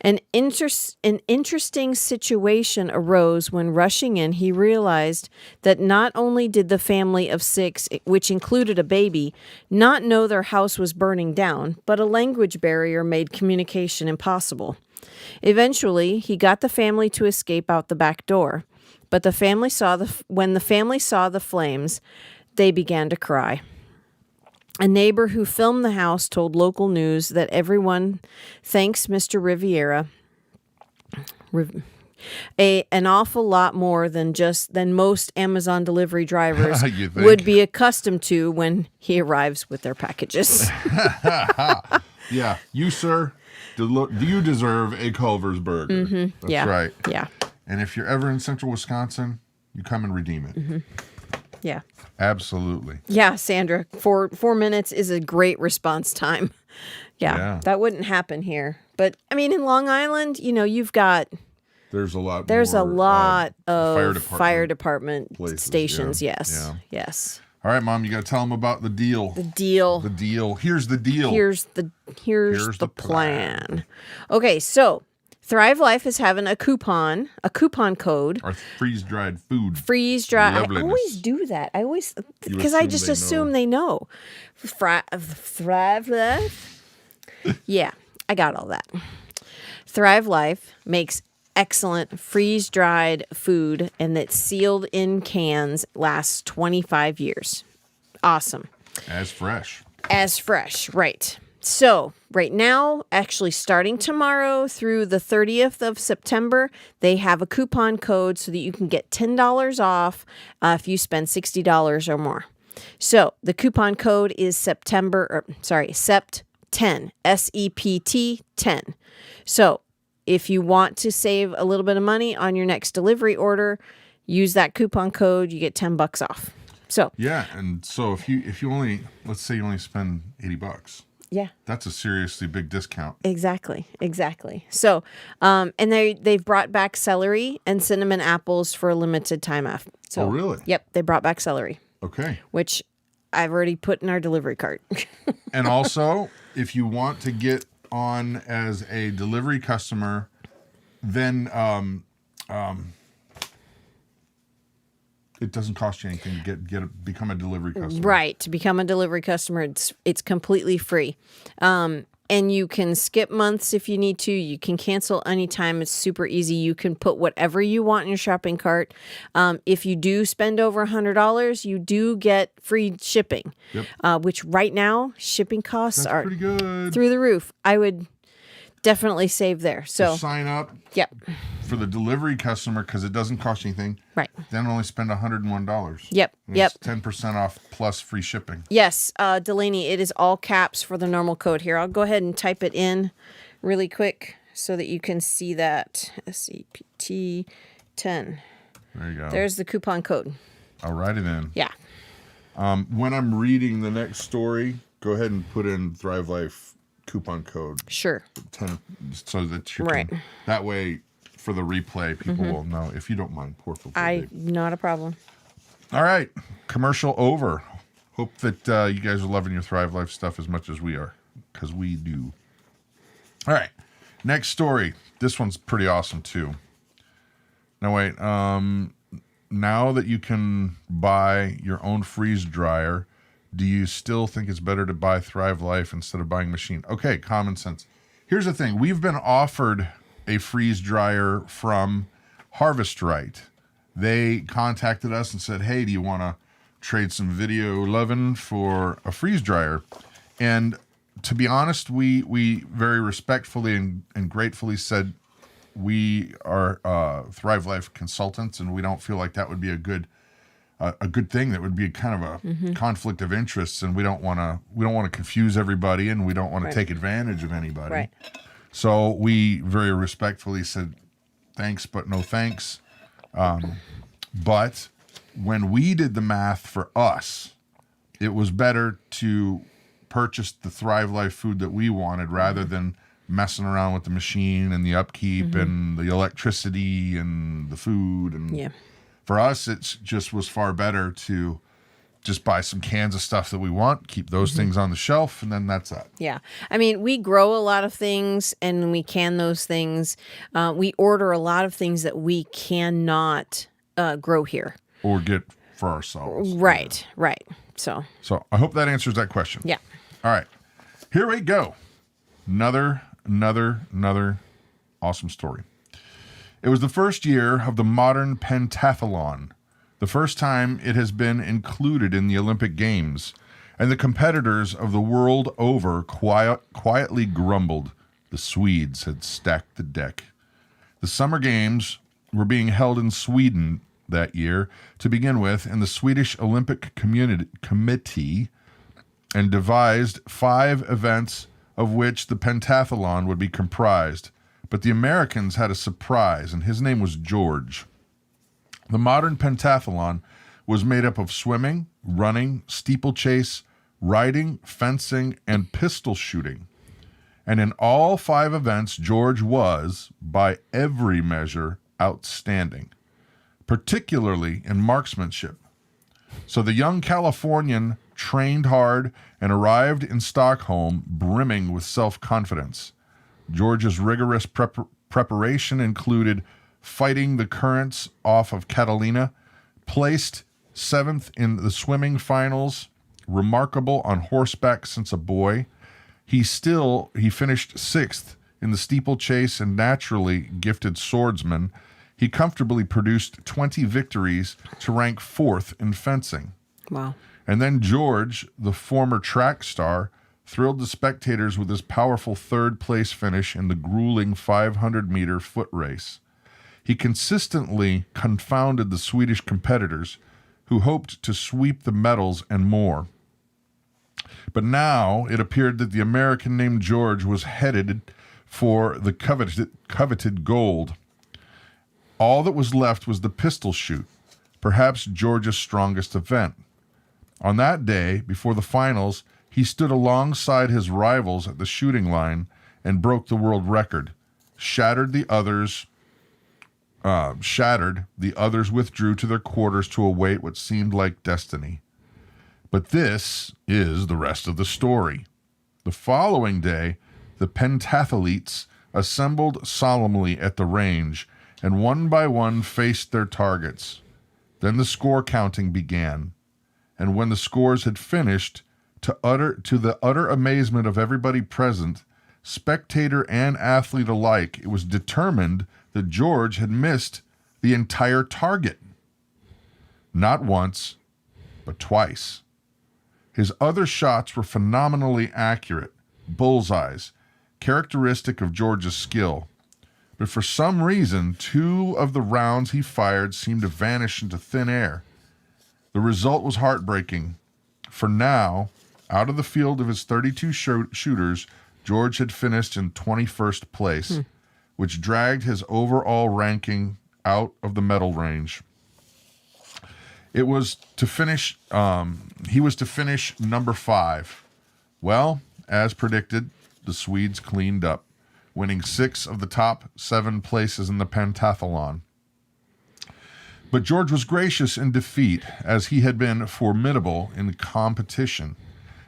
An interesting situation arose when rushing in, he realized that not only did the family of 6, which included a baby, not know their house was burning down, but a language barrier made communication impossible. Eventually, he got the family to escape out the back door, but when the family saw the flames, they began to cry. A neighbor who filmed the house told local news that everyone thanks Mr. Riviera an awful lot more than most Amazon delivery drivers would be accustomed to when he arrives with their packages. Yeah, you, sir, do you deserve a Culver's burger? Mm-hmm. That's right. Yeah. And if you're ever in central Wisconsin, you come and redeem it. Mm-hmm. Yeah. Absolutely. Yeah, Sandra, 4 minutes is a great response time. Yeah, that wouldn't happen here. But, I mean, in Long Island, you've got... There's a lot of fire department places, stations, yeah. yes. Yeah. Yes. All right, Mom, you got to tell them about the deal. The deal. The deal. Here's the deal. Here's the plan. Okay, so... Thrive Life is having a coupon code. Our freeze-dried food. Freeze-dried. Loveliness. I always do that. Because I just assume they know. Thrive Life. Yeah, I got all that. Thrive Life makes excellent freeze-dried food, and that's sealed in cans, lasts 25 years. Awesome. As fresh, right. So right now, actually starting tomorrow through the 30th of September, they have a coupon code so that you can get $10 off if you spend $60 or more. So the coupon code is SEPT10, SEPT 10. So if you want to save a little bit of money on your next delivery order, use that coupon code. You get $10 off. So yeah, and so if you only, let's say you only spend $80. Yeah. That's a seriously big discount. Exactly. So, and they've brought back celery and cinnamon apples for a limited time off. So, oh, really? Yep, they brought back celery. Okay. Which I've already put in our delivery cart. And also, if you want to get on as a delivery customer, then it doesn't cost you anything to become a delivery customer. Right. To become a delivery customer, it's completely free. And you can skip months if you need to. You can cancel anytime. It's super easy. You can put whatever you want in your shopping cart. If you do spend over $100, you do get free shipping, which right now shipping costs are pretty good. through the roof. I would definitely save there. So sign up for the delivery customer because it doesn't cost you anything. Right. Then only spend $101. Yep. It's 10% off plus free shipping. Yes, Delaney, it is all caps for the normal code here. I'll go ahead and type it in really quick so that you can see that. SEPT 10. There you go. There's the coupon code. Alrighty then. Yeah. When I'm reading the next story, go ahead and put in Thrive Life coupon code. Sure. 10, so that you can, that way for the replay, people will know. If you don't mind, pour for not a problem. All right. Commercial over. Hope that you guys are loving your Thrive Life stuff as much as we are, because we do. All right. Next story. This one's pretty awesome, too. Now, wait. Now that you can buy your own freeze dryer, do you still think it's better to buy Thrive Life instead of buying machine? Okay, common sense. Here's the thing. We've been offered a freeze dryer from Harvest Right. They contacted us and said, hey, do you want to trade some video loving for a freeze dryer? And to be honest, we very respectfully and gratefully said we are Thrive Life consultants, and we don't feel like that would be a good thing. That would be kind of a conflict of interests, and we don't want to confuse everybody, and we don't want to take advantage of anybody. Right. So we very respectfully said thanks, but no thanks. But when we did the math for us, it was better to purchase the Thrive Life food that we wanted rather than messing around with the machine and the upkeep and the electricity and the food. And for us, it just was far better to just buy some cans of stuff that we want, keep those things on the shelf, and then that's that. Yeah. I mean, we grow a lot of things and we can those things. We order a lot of things that we cannot grow here. Or get for ourselves. Right, right. So I hope that answers that question. Yeah. All right. Here we go. Another awesome story. It was the first year of the modern pentathlon, the first time it has been included in the Olympic Games, and the competitors of the world over quietly grumbled. The Swedes had stacked the deck. The Summer Games were being held in Sweden that year to begin with, and the Swedish Olympic Committee and devised 5 events of which the pentathlon would be comprised. But the Americans had a surprise, and his name was George. The modern pentathlon was made up of swimming, running, steeplechase, riding, fencing, and pistol shooting. And in all 5 events, George was, by every measure, outstanding, particularly in marksmanship. So the young Californian trained hard and arrived in Stockholm brimming with self-confidence. George's rigorous preparation included fighting the currents off of Catalina, placed 7th in the swimming finals, remarkable on horseback since a boy. He finished 6th in the steeplechase and naturally gifted swordsman. He comfortably produced 20 victories to rank 4th in fencing. Wow. And then George, the former track star, thrilled the spectators with his powerful 3rd place finish in the grueling 500-meter foot race. He consistently confounded the Swedish competitors who hoped to sweep the medals and more. But now it appeared that the American named George was headed for the coveted gold. All that was left was the pistol shoot, perhaps George's strongest event. On that day, before the finals, he stood alongside his rivals at the shooting line and broke the world record. Shattered, the others withdrew to their quarters to await what seemed like destiny. But this is the rest of the story. The following day, the pentathletes assembled solemnly at the range and one by one faced their targets. Then the score counting began, and when the scores had finished, to the utter amazement of everybody present, spectator and athlete alike, it was determined that George had missed the entire target. Not once, but twice. His other shots were phenomenally accurate, bullseyes, characteristic of George's skill. But for some reason, 2 of the rounds he fired seemed to vanish into thin air. The result was heartbreaking. For now, out of the field of his 32 shooters, George had finished in 21st place, which dragged his overall ranking out of the medal range. It was to finish, he was to finish number 5. Well, as predicted, the Swedes cleaned up, winning 6 of the top 7 places in the pentathlon. But George was gracious in defeat, as he had been formidable in competition.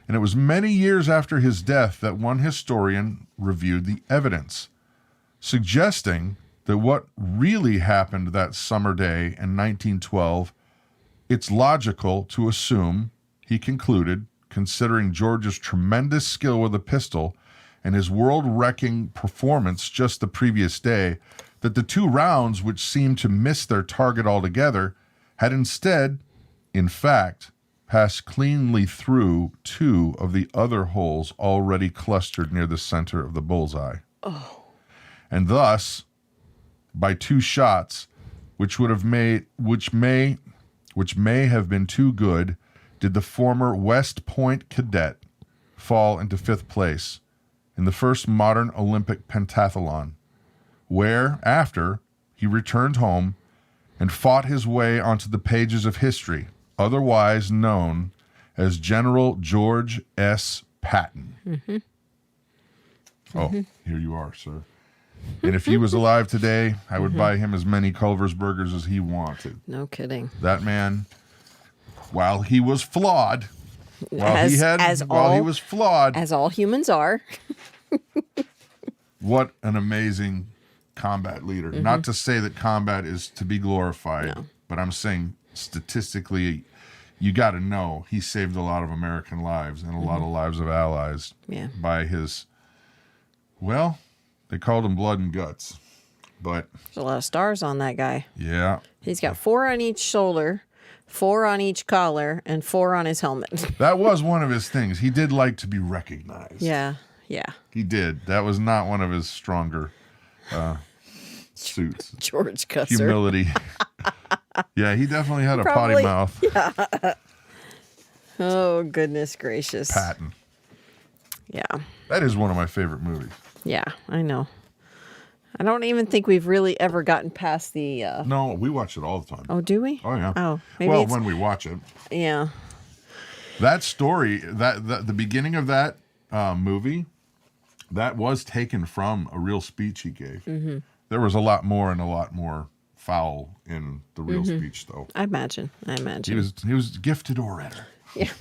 And it was many years after his death that one historian reviewed the evidence, suggesting that what really happened that summer day in 1912, it's logical to assume, he concluded, considering George's tremendous skill with a pistol and his world-wrecking performance just the previous day, that the 2 rounds which seemed to miss their target altogether had instead, in fact, passed cleanly through 2 of the other holes already clustered near the center of the bullseye. Oh. And thus, by 2 shots, which may have been too good, did the former West Point cadet fall into 5th place in the first modern Olympic pentathlon, where, after, he returned home and fought his way onto the pages of history, otherwise known as General George S. Patton. Mm-hmm. Oh, here you are, sir. And if he was alive today, I would buy him as many Culver's burgers as he wanted. No kidding. That man, while he was flawed, as all humans are. What an amazing combat leader. Mm-hmm. Not to say that combat is to be glorified, but I'm saying statistically, you got to know he saved a lot of American lives and a lot of lives of allies by his, well, they called him blood and guts, but there's a lot of stars on that guy. Yeah. He's got 4 on each shoulder, 4 on each collar, and 4 on his helmet. That was one of his things. He did like to be recognized. Yeah. He did. That was not one of his stronger suits. George Cusser. Humility. Yeah, he definitely had a potty mouth. Yeah. Oh, goodness gracious. Patton. Yeah. That is one of my favorite movies. Yeah, I know. I don't even think we've really ever gotten past the... No, we watch it all the time. Oh, do we? Oh, yeah. Oh, maybe well, when we watch it. Yeah. That story, the beginning of that movie, that was taken from a real speech he gave. Mm-hmm. There was a lot more foul in the real speech, though. I imagine. He was a gifted orator. Yeah.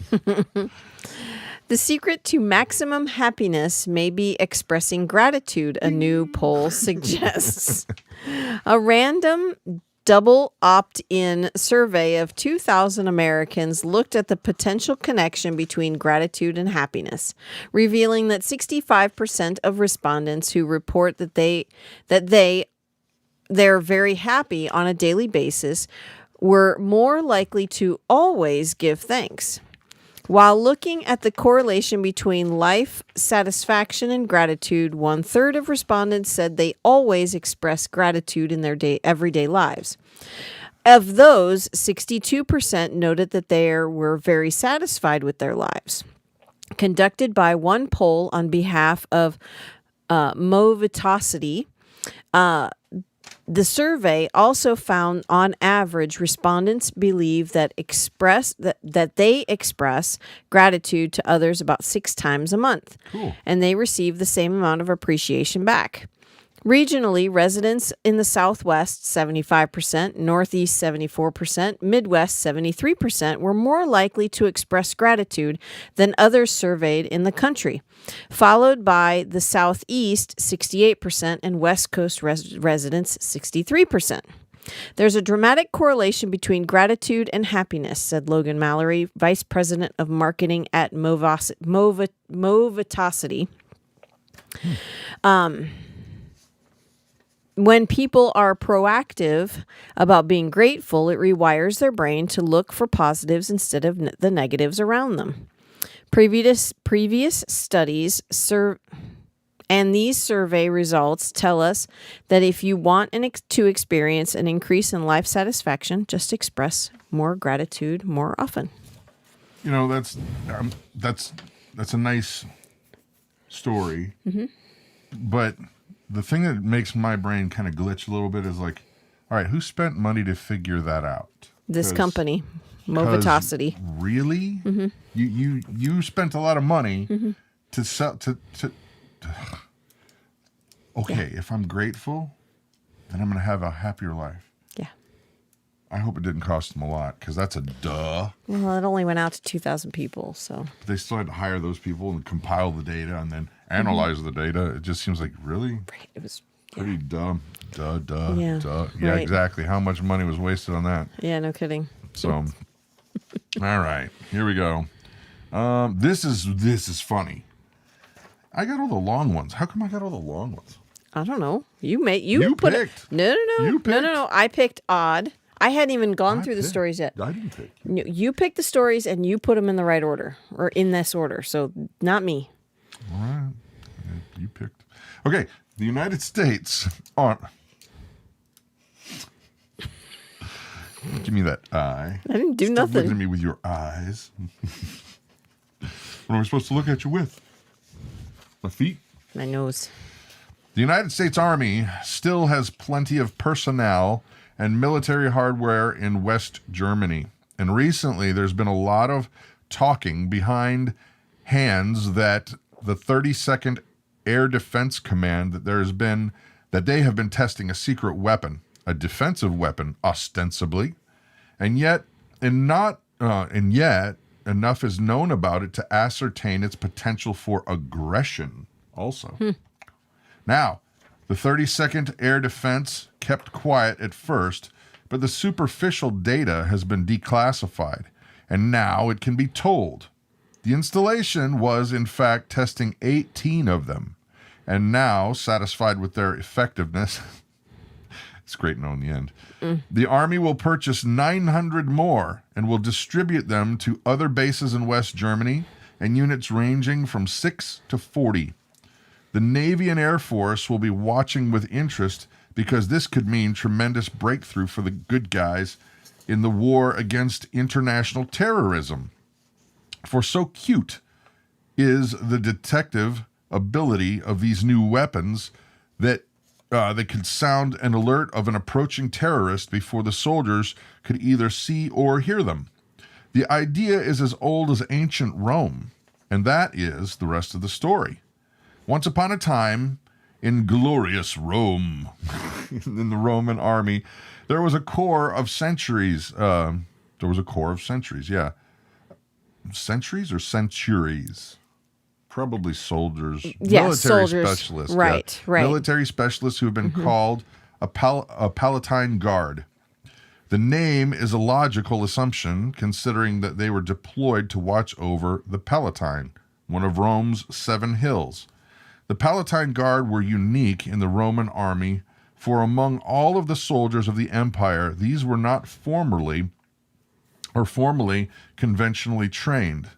The secret to maximum happiness may be expressing gratitude, a new poll suggests. A random double opt-in survey of 2,000 Americans looked at the potential connection between gratitude and happiness, revealing that 65% of respondents who report that they're very happy on a daily basis were more likely to always give thanks. While looking at the correlation between life satisfaction and gratitude, 1/3 of respondents said they always express gratitude in their everyday lives. Of those, 62% noted that they were very satisfied with their lives. Conducted by one poll on behalf of Movitosity, the survey also found, on average, respondents believe that they express gratitude to others about 6 times a month. Cool. And they receive the same amount of appreciation back. Regionally, residents in the Southwest, 75%, Northeast, 74%, Midwest, 73%, were more likely to express gratitude than others surveyed in the country, followed by the Southeast, 68%, and West Coast residents, 63%. There's a dramatic correlation between gratitude and happiness, said Logan Mallory, Vice President of Marketing at Movitosity. When people are proactive about being grateful, it rewires their brain to look for positives instead of the negatives around them. Previous studies and these survey results tell us that if you want to experience an increase in life satisfaction, just express more gratitude more often. You know, that's a nice story, but the thing that makes my brain kind of glitch a little bit is like, all right, who spent money to figure that out? This company, Movitosity. Really? You spent a lot of money to sell to. Okay, if I'm grateful, then I'm going to have a happier life. Yeah. I hope it didn't cost them a lot, because that's a duh. Well, it only went out to 2,000 people, so. But they still had to hire those people and compile the data and then analyze the data. It just seems like, really? Right. It was pretty dumb. Duh. Yeah, Yeah, right. exactly. How much money was wasted on that? Yeah, no kidding. So, all right, here we go. This is funny. I got all the long ones. How come I got all the long ones? I don't know. You picked. No. You picked. No. I picked odd. I hadn't even gone through the stories yet. I didn't pick. You picked the stories and you put them in the right order, or in this order. So not me. All right. You picked. Okay. The United States are. Give me that eye. I didn't do Stop nothing. looking at me with your eyes. What am I supposed to look at you with? My feet? My nose. The United States Army still has plenty of personnel and military hardware in West Germany. And recently, there's been a lot of talking behind hands that the 32nd Air Defense Command, that they have been testing a secret weapon, a defensive weapon, ostensibly, and yet enough is known about it to ascertain its potential for aggression also. Now, the 32nd Air Defense kept quiet at first, but the superficial data has been declassified, and now it can be told. The installation was, in fact, testing 18 of them, and now, satisfied with their effectiveness, it's great knowing the end, the Army will purchase 900 more and will distribute them to other bases in West Germany and units ranging from 6 to 40. The Navy and Air Force will be watching with interest because this could mean tremendous breakthrough for the good guys in the war against international terrorism. For so cute is the detective ability of these new weapons that they could sound an alert of an approaching terrorist before the soldiers could either see or hear them. The idea is as old as ancient Rome, and that is the rest of the story. Once upon a time, in glorious Rome, in the Roman army, there was a corps of sentries. Yeah. Centuries or centuries? Probably soldiers. Yeah, military soldiers. Specialists. Right, yeah. right. Military specialists who have been called a Palatine Guard. The name is a logical assumption, considering that they were deployed to watch over the Palatine, one of Rome's 7 hills. The Palatine Guard were unique in the Roman army, for among all of the soldiers of the empire, these were not formally conventionally trained.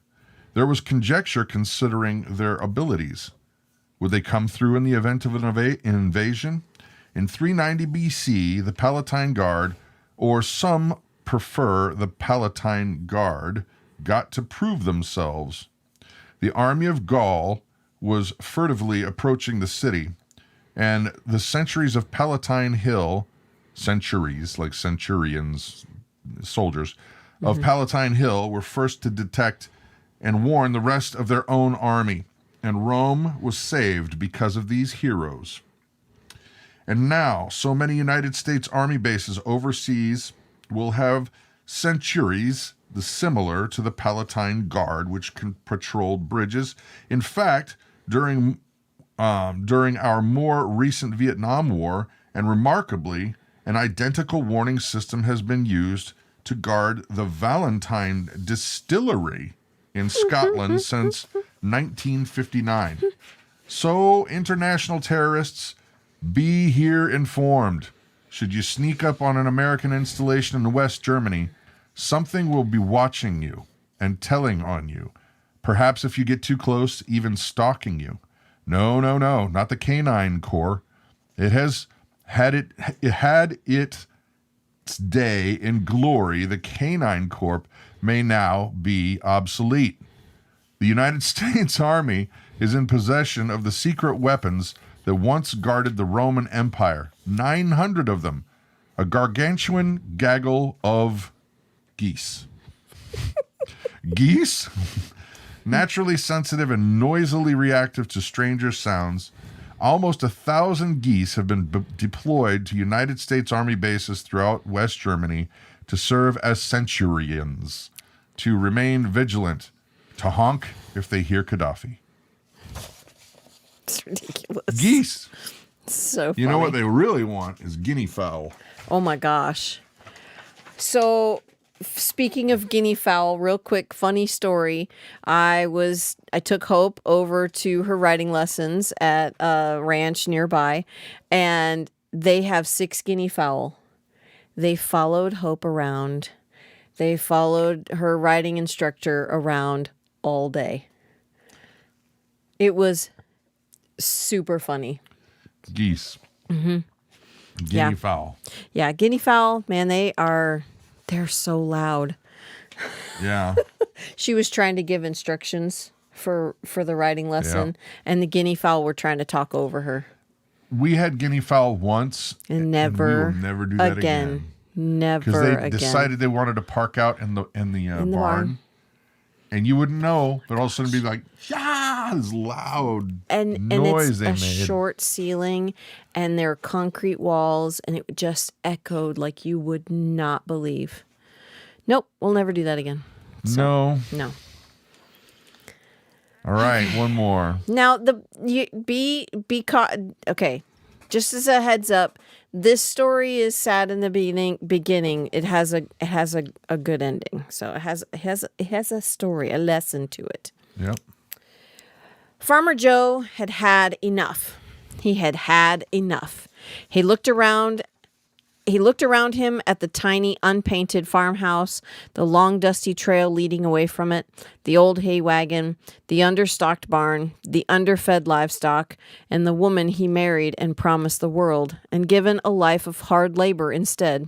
There was conjecture considering their abilities. Would they come through in the event of an invasion? In 390 BC, the Palatine Guard, or some prefer the Palatine Guard, got to prove themselves. The army of Gaul was furtively approaching the city, and the sentries of Palatine Hill, centuries like centurions, soldiers, of Palatine Hill were first to detect and warn the rest of their own army, and Rome was saved because of these heroes. And now, so many United States Army bases overseas will have centuries similar to the Palatine Guard, which can patrol bridges. In fact, during our more recent Vietnam War, and remarkably, an identical warning system has been used to guard the Valentine Distillery in Scotland since 1959. So, international terrorists, be here informed. Should you sneak up on an American installation in West Germany, something will be watching you and telling on you. Perhaps if you get too close, even stalking you. No, not the canine corps. It had its day in glory. The canine corps may now be obsolete. The United States Army is in possession of the secret weapons that once guarded the Roman Empire. 900 of them. A gargantuan gaggle of geese. Geese? Naturally sensitive and noisily reactive to stranger sounds. Almost 1,000 geese have been deployed to United States Army bases throughout West Germany to serve as centurions, to remain vigilant, to honk if they hear Gaddafi. It's ridiculous. Geese. So funny. You know what they really want is guinea fowl. Oh my gosh. So speaking of guinea fowl, real quick, funny story. I took Hope over to her riding lessons at a ranch nearby, and they have 6 guinea fowl. They followed Hope around. They followed her riding instructor around all day. It was super funny. Geese. Mm-hmm. Guinea fowl. Yeah, guinea fowl, man, they're so loud. Yeah. She was trying to give instructions for the riding lesson, and the guinea fowl were trying to talk over her. We had guinea fowl once, And we will never do that again. Never Because they again. decided they wanted to park out in the barn. barn. And you wouldn't know, but all of a sudden it'd be like, yeah, this loud and noise it's they a made. short ceiling, and they're concrete walls, and it just echoed like you would not believe. Nope, we'll never do that again. No. All right, one more. Now okay. Just as a heads up, this story is sad in the beginning. It has a good ending. So it has a story, a lesson to it. Yep. Farmer Joe had had enough. He had had enough. He looked around him at the tiny, unpainted farmhouse, the long, dusty trail leading away from it, the old hay wagon, the understocked barn, the underfed livestock, and the woman he married and promised the world, and given a life of hard labor instead.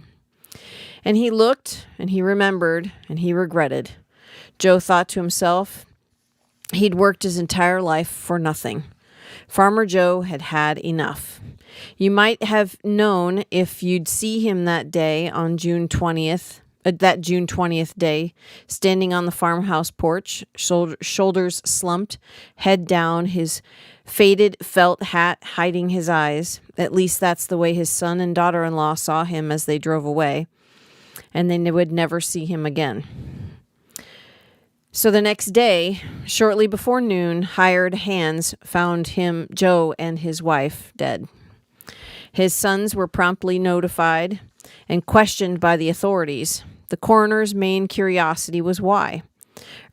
And he looked, and he remembered, and he regretted. Joe thought to himself, he'd worked his entire life for nothing. Farmer Joe had had enough. You might have known if you'd see him that day on June 20th, that June 20th day, standing on the farmhouse porch, shoulders slumped, head down, his faded felt hat hiding his eyes. At least that's the way his son and daughter-in-law saw him as they drove away, and they would never see him again. So the next day, shortly before noon, hired hands found Joe and his wife, dead. His sons were promptly notified and questioned by the authorities. The coroner's main curiosity was why.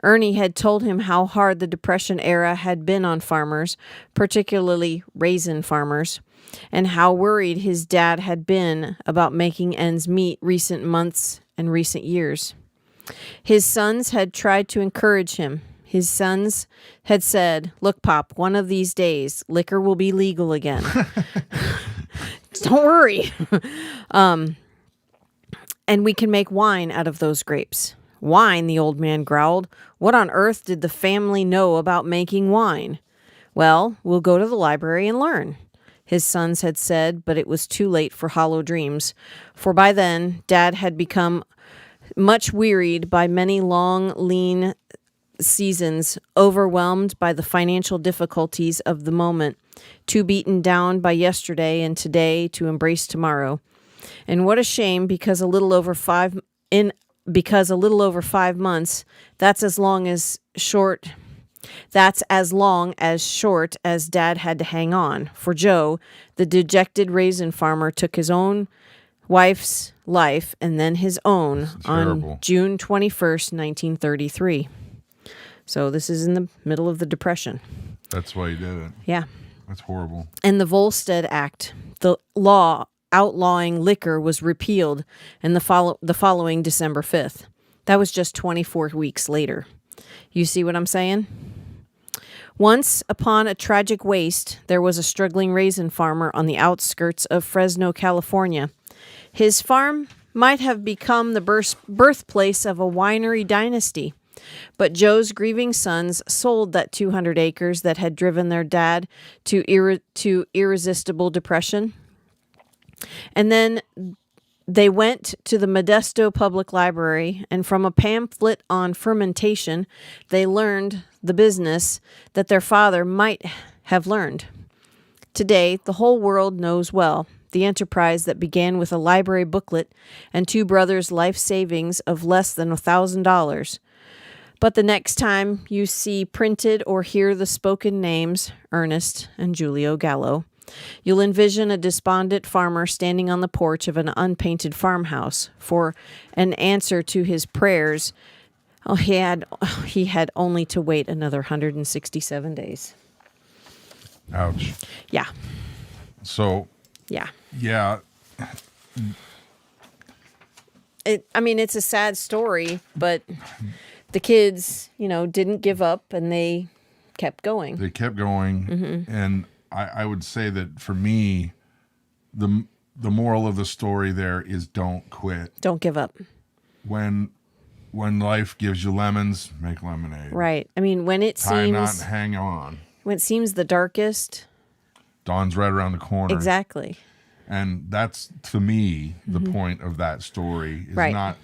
Ernie had told him how hard the Depression era had been on farmers, particularly raisin farmers, and how worried his dad had been about making ends meet recent months and recent years. His sons had tried to encourage him. His sons had said, "Look, Pop, one of these days, liquor will be legal again. Don't worry. And we can make wine out of those grapes." "Wine," the old man growled. "What on earth did the family know about making wine?" "Well, we'll go to the library and learn," his sons had said, but it was too late for hollow dreams, for by then, Dad had become much wearied by many long, lean seasons, overwhelmed by the financial difficulties of the moment, too beaten down by yesterday and today to embrace tomorrow. And what a shame, because a little over 5 months, that's as long as short as Dad had to hang on. For Joe, the dejected raisin farmer, took his own wife's life and then his own on June 21st, 1933. So this is in the middle of the Depression. That's why he did it. Yeah. That's horrible. And the Volstead Act, the law outlawing liquor, was repealed in the following December 5th. That was just 24 weeks later. You see what I'm saying? Once upon a tragic waste, there was a struggling raisin farmer on the outskirts of Fresno, California. His farm might have become the birthplace of a winery dynasty, but Joe's grieving sons sold that 200 acres that had driven their dad to irresistible depression. And then they went to the Modesto Public Library, and from a pamphlet on fermentation, they learned the business that their father might have learned. Today, the whole world knows well the enterprise that began with a library booklet and two brothers' life savings of less than $1,000. But the next time you see printed or hear the spoken names, Ernest and Julio Gallo, you'll envision a despondent farmer standing on the porch of an unpainted farmhouse for an answer to his prayers. Oh, he had only to wait another 167 days. Ouch. Yeah. So, Yeah. yeah. It's a sad story, but the kids, didn't give up and they kept going. They kept going. And I would say that for me, the moral of the story there is don't quit. Don't give up. When life gives you lemons, make lemonade. Right. when it Tie knot seems and hang on. when it seems the darkest. Dawn's right around the corner. Exactly. And that's, to me, the point of that story is Right. not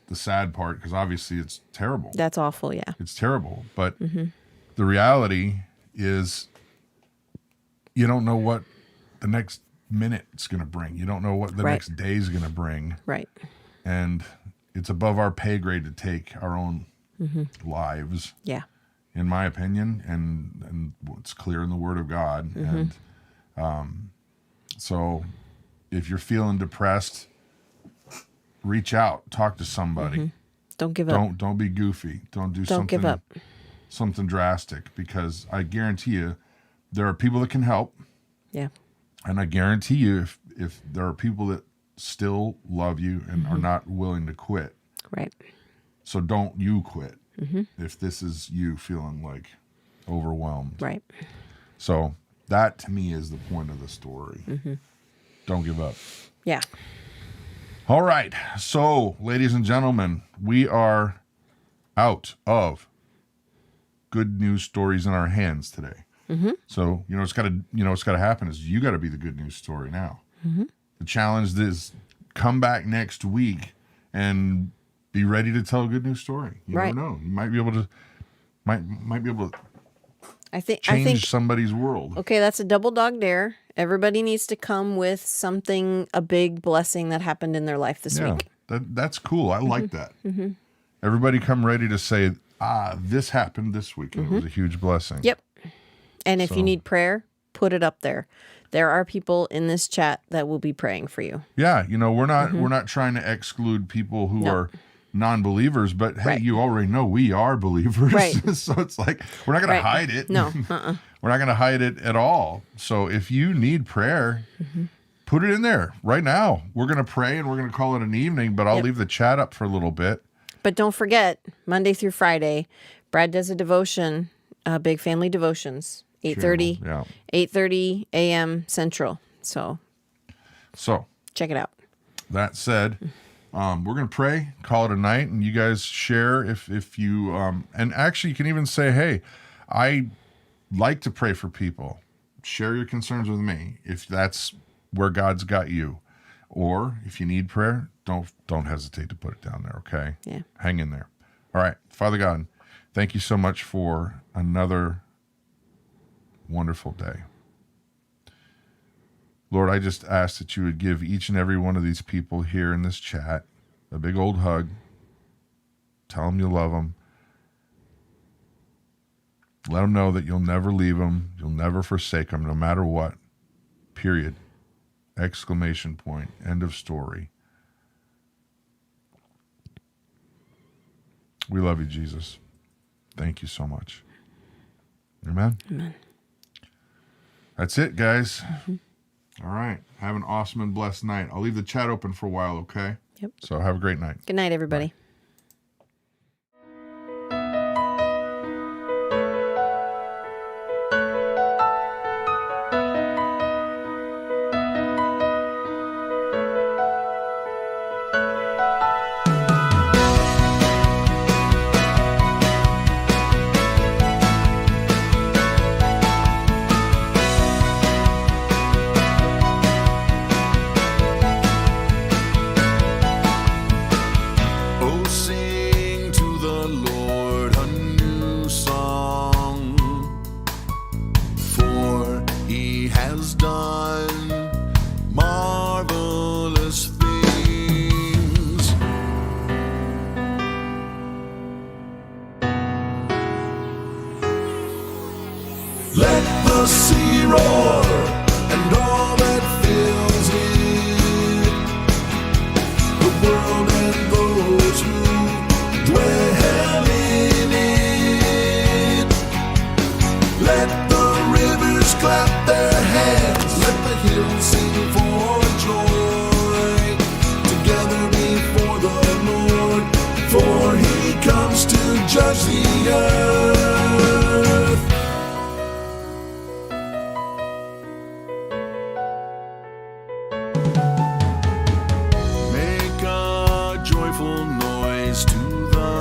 the sad part, because obviously it's terrible. That's awful, yeah. It's terrible. But the reality is you don't know what the next minute's going to bring. You don't know what the Right. next day's going to bring. Right. And it's above our pay grade to take our own lives, Yeah. in my opinion, and it's clear in the Word of God. And so if you're feeling depressed, reach out, talk to somebody. Don't give up. Don't be goofy. Don't do Don't give up. something drastic, because I guarantee you there are people that can help. Yeah. And I guarantee you if there are people that still love you and are not willing to quit. Right. So don't you quit if this is you feeling like overwhelmed. Right. So that to me is the point of the story. Don't give up. Yeah. All right. So, ladies and gentlemen, we are out of good news stories in our hands today. So, it's got to happen is you got to be the good news story now. The challenge is come back next week and be ready to tell a good news story. You Right. never know. You might be able to I think change somebody's world. okay, that's a double dog dare. Everybody needs to come with something, a big blessing that happened in their life this week. That's cool. I like that. Everybody come ready to say, this happened this week. And it was a huge blessing. Yep. And if you need prayer, put it up there. There are people in this chat that will be praying for you. Yeah, we're not trying to exclude people who No. are non-believers, but hey, Right. you already know we are believers. Right. So it's like we're not going Right. to hide it. No. We're not going to hide it at all. So if you need prayer, put it in there right now. We're going to pray and we're going to call it an evening, but I'll Yep. leave the chat up for a little bit. But don't forget, Monday through Friday, Brad does a devotion, Big Family Devotions, 8:30 Yeah. 8:30 a.m. Central. So check it out. That said, we're going to pray, call it a night, and you guys share if you, and actually you can even say, hey, I like to pray for people. Share your concerns with me if that's where God's got you. Or if you need prayer, don't hesitate to put it down there, okay? Yeah. Hang in there. All right. Father God, thank you so much for another wonderful day. Lord, I just ask that you would give each and every one of these people here in this chat a big old hug. Tell them you love them. Let them know that you'll never leave them. You'll never forsake them, no matter what. Period. Exclamation point. End of story. We love you, Jesus. Thank you so much. Amen? Amen. That's it, guys. All right. Have an awesome and blessed night. I'll leave the chat open for a while, okay? Yep. So have a great night. Good night, everybody. Bye. Let the sea roar and all that fills it, the world and those who dwell in it. Let the rivers clap their hands, let the hills sing for joy, together before the Lord, for he comes to judge the earth. Noise to the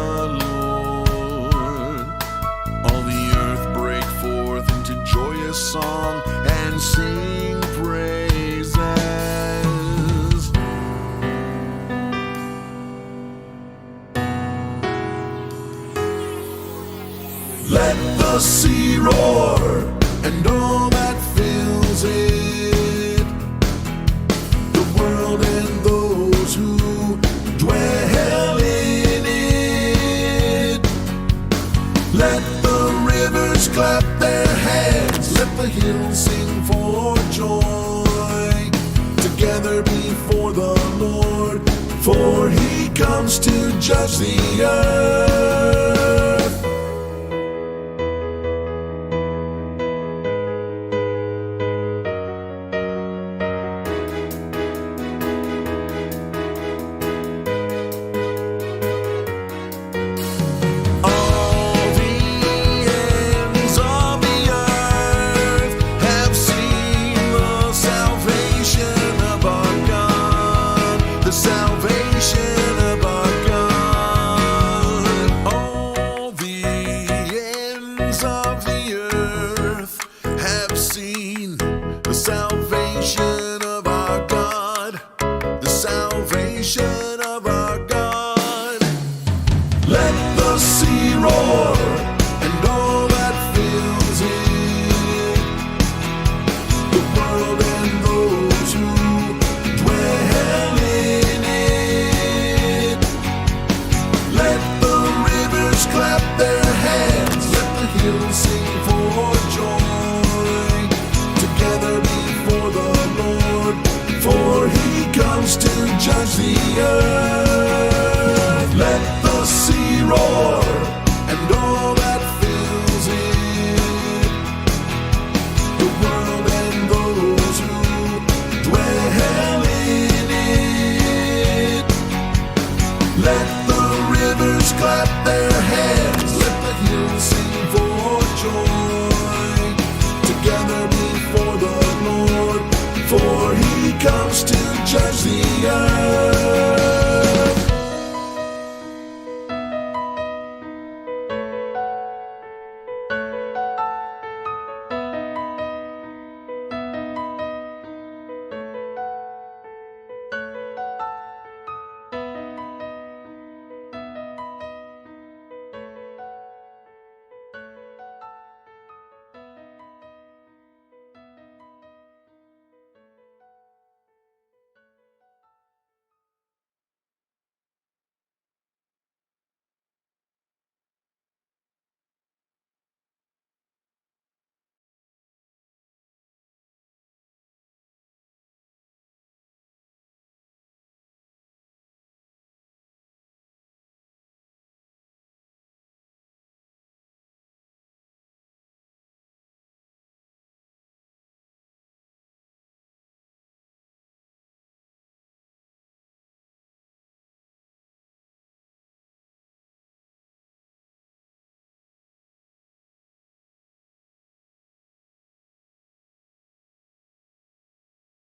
Lord. All the earth break forth into joyous song and sing praises. Let the sea roar and all that fills it, the world and those who dwell in it. Let the rivers clap their hands, let the hills sing for joy, together before the Lord, for he comes to judge the earth. Comes to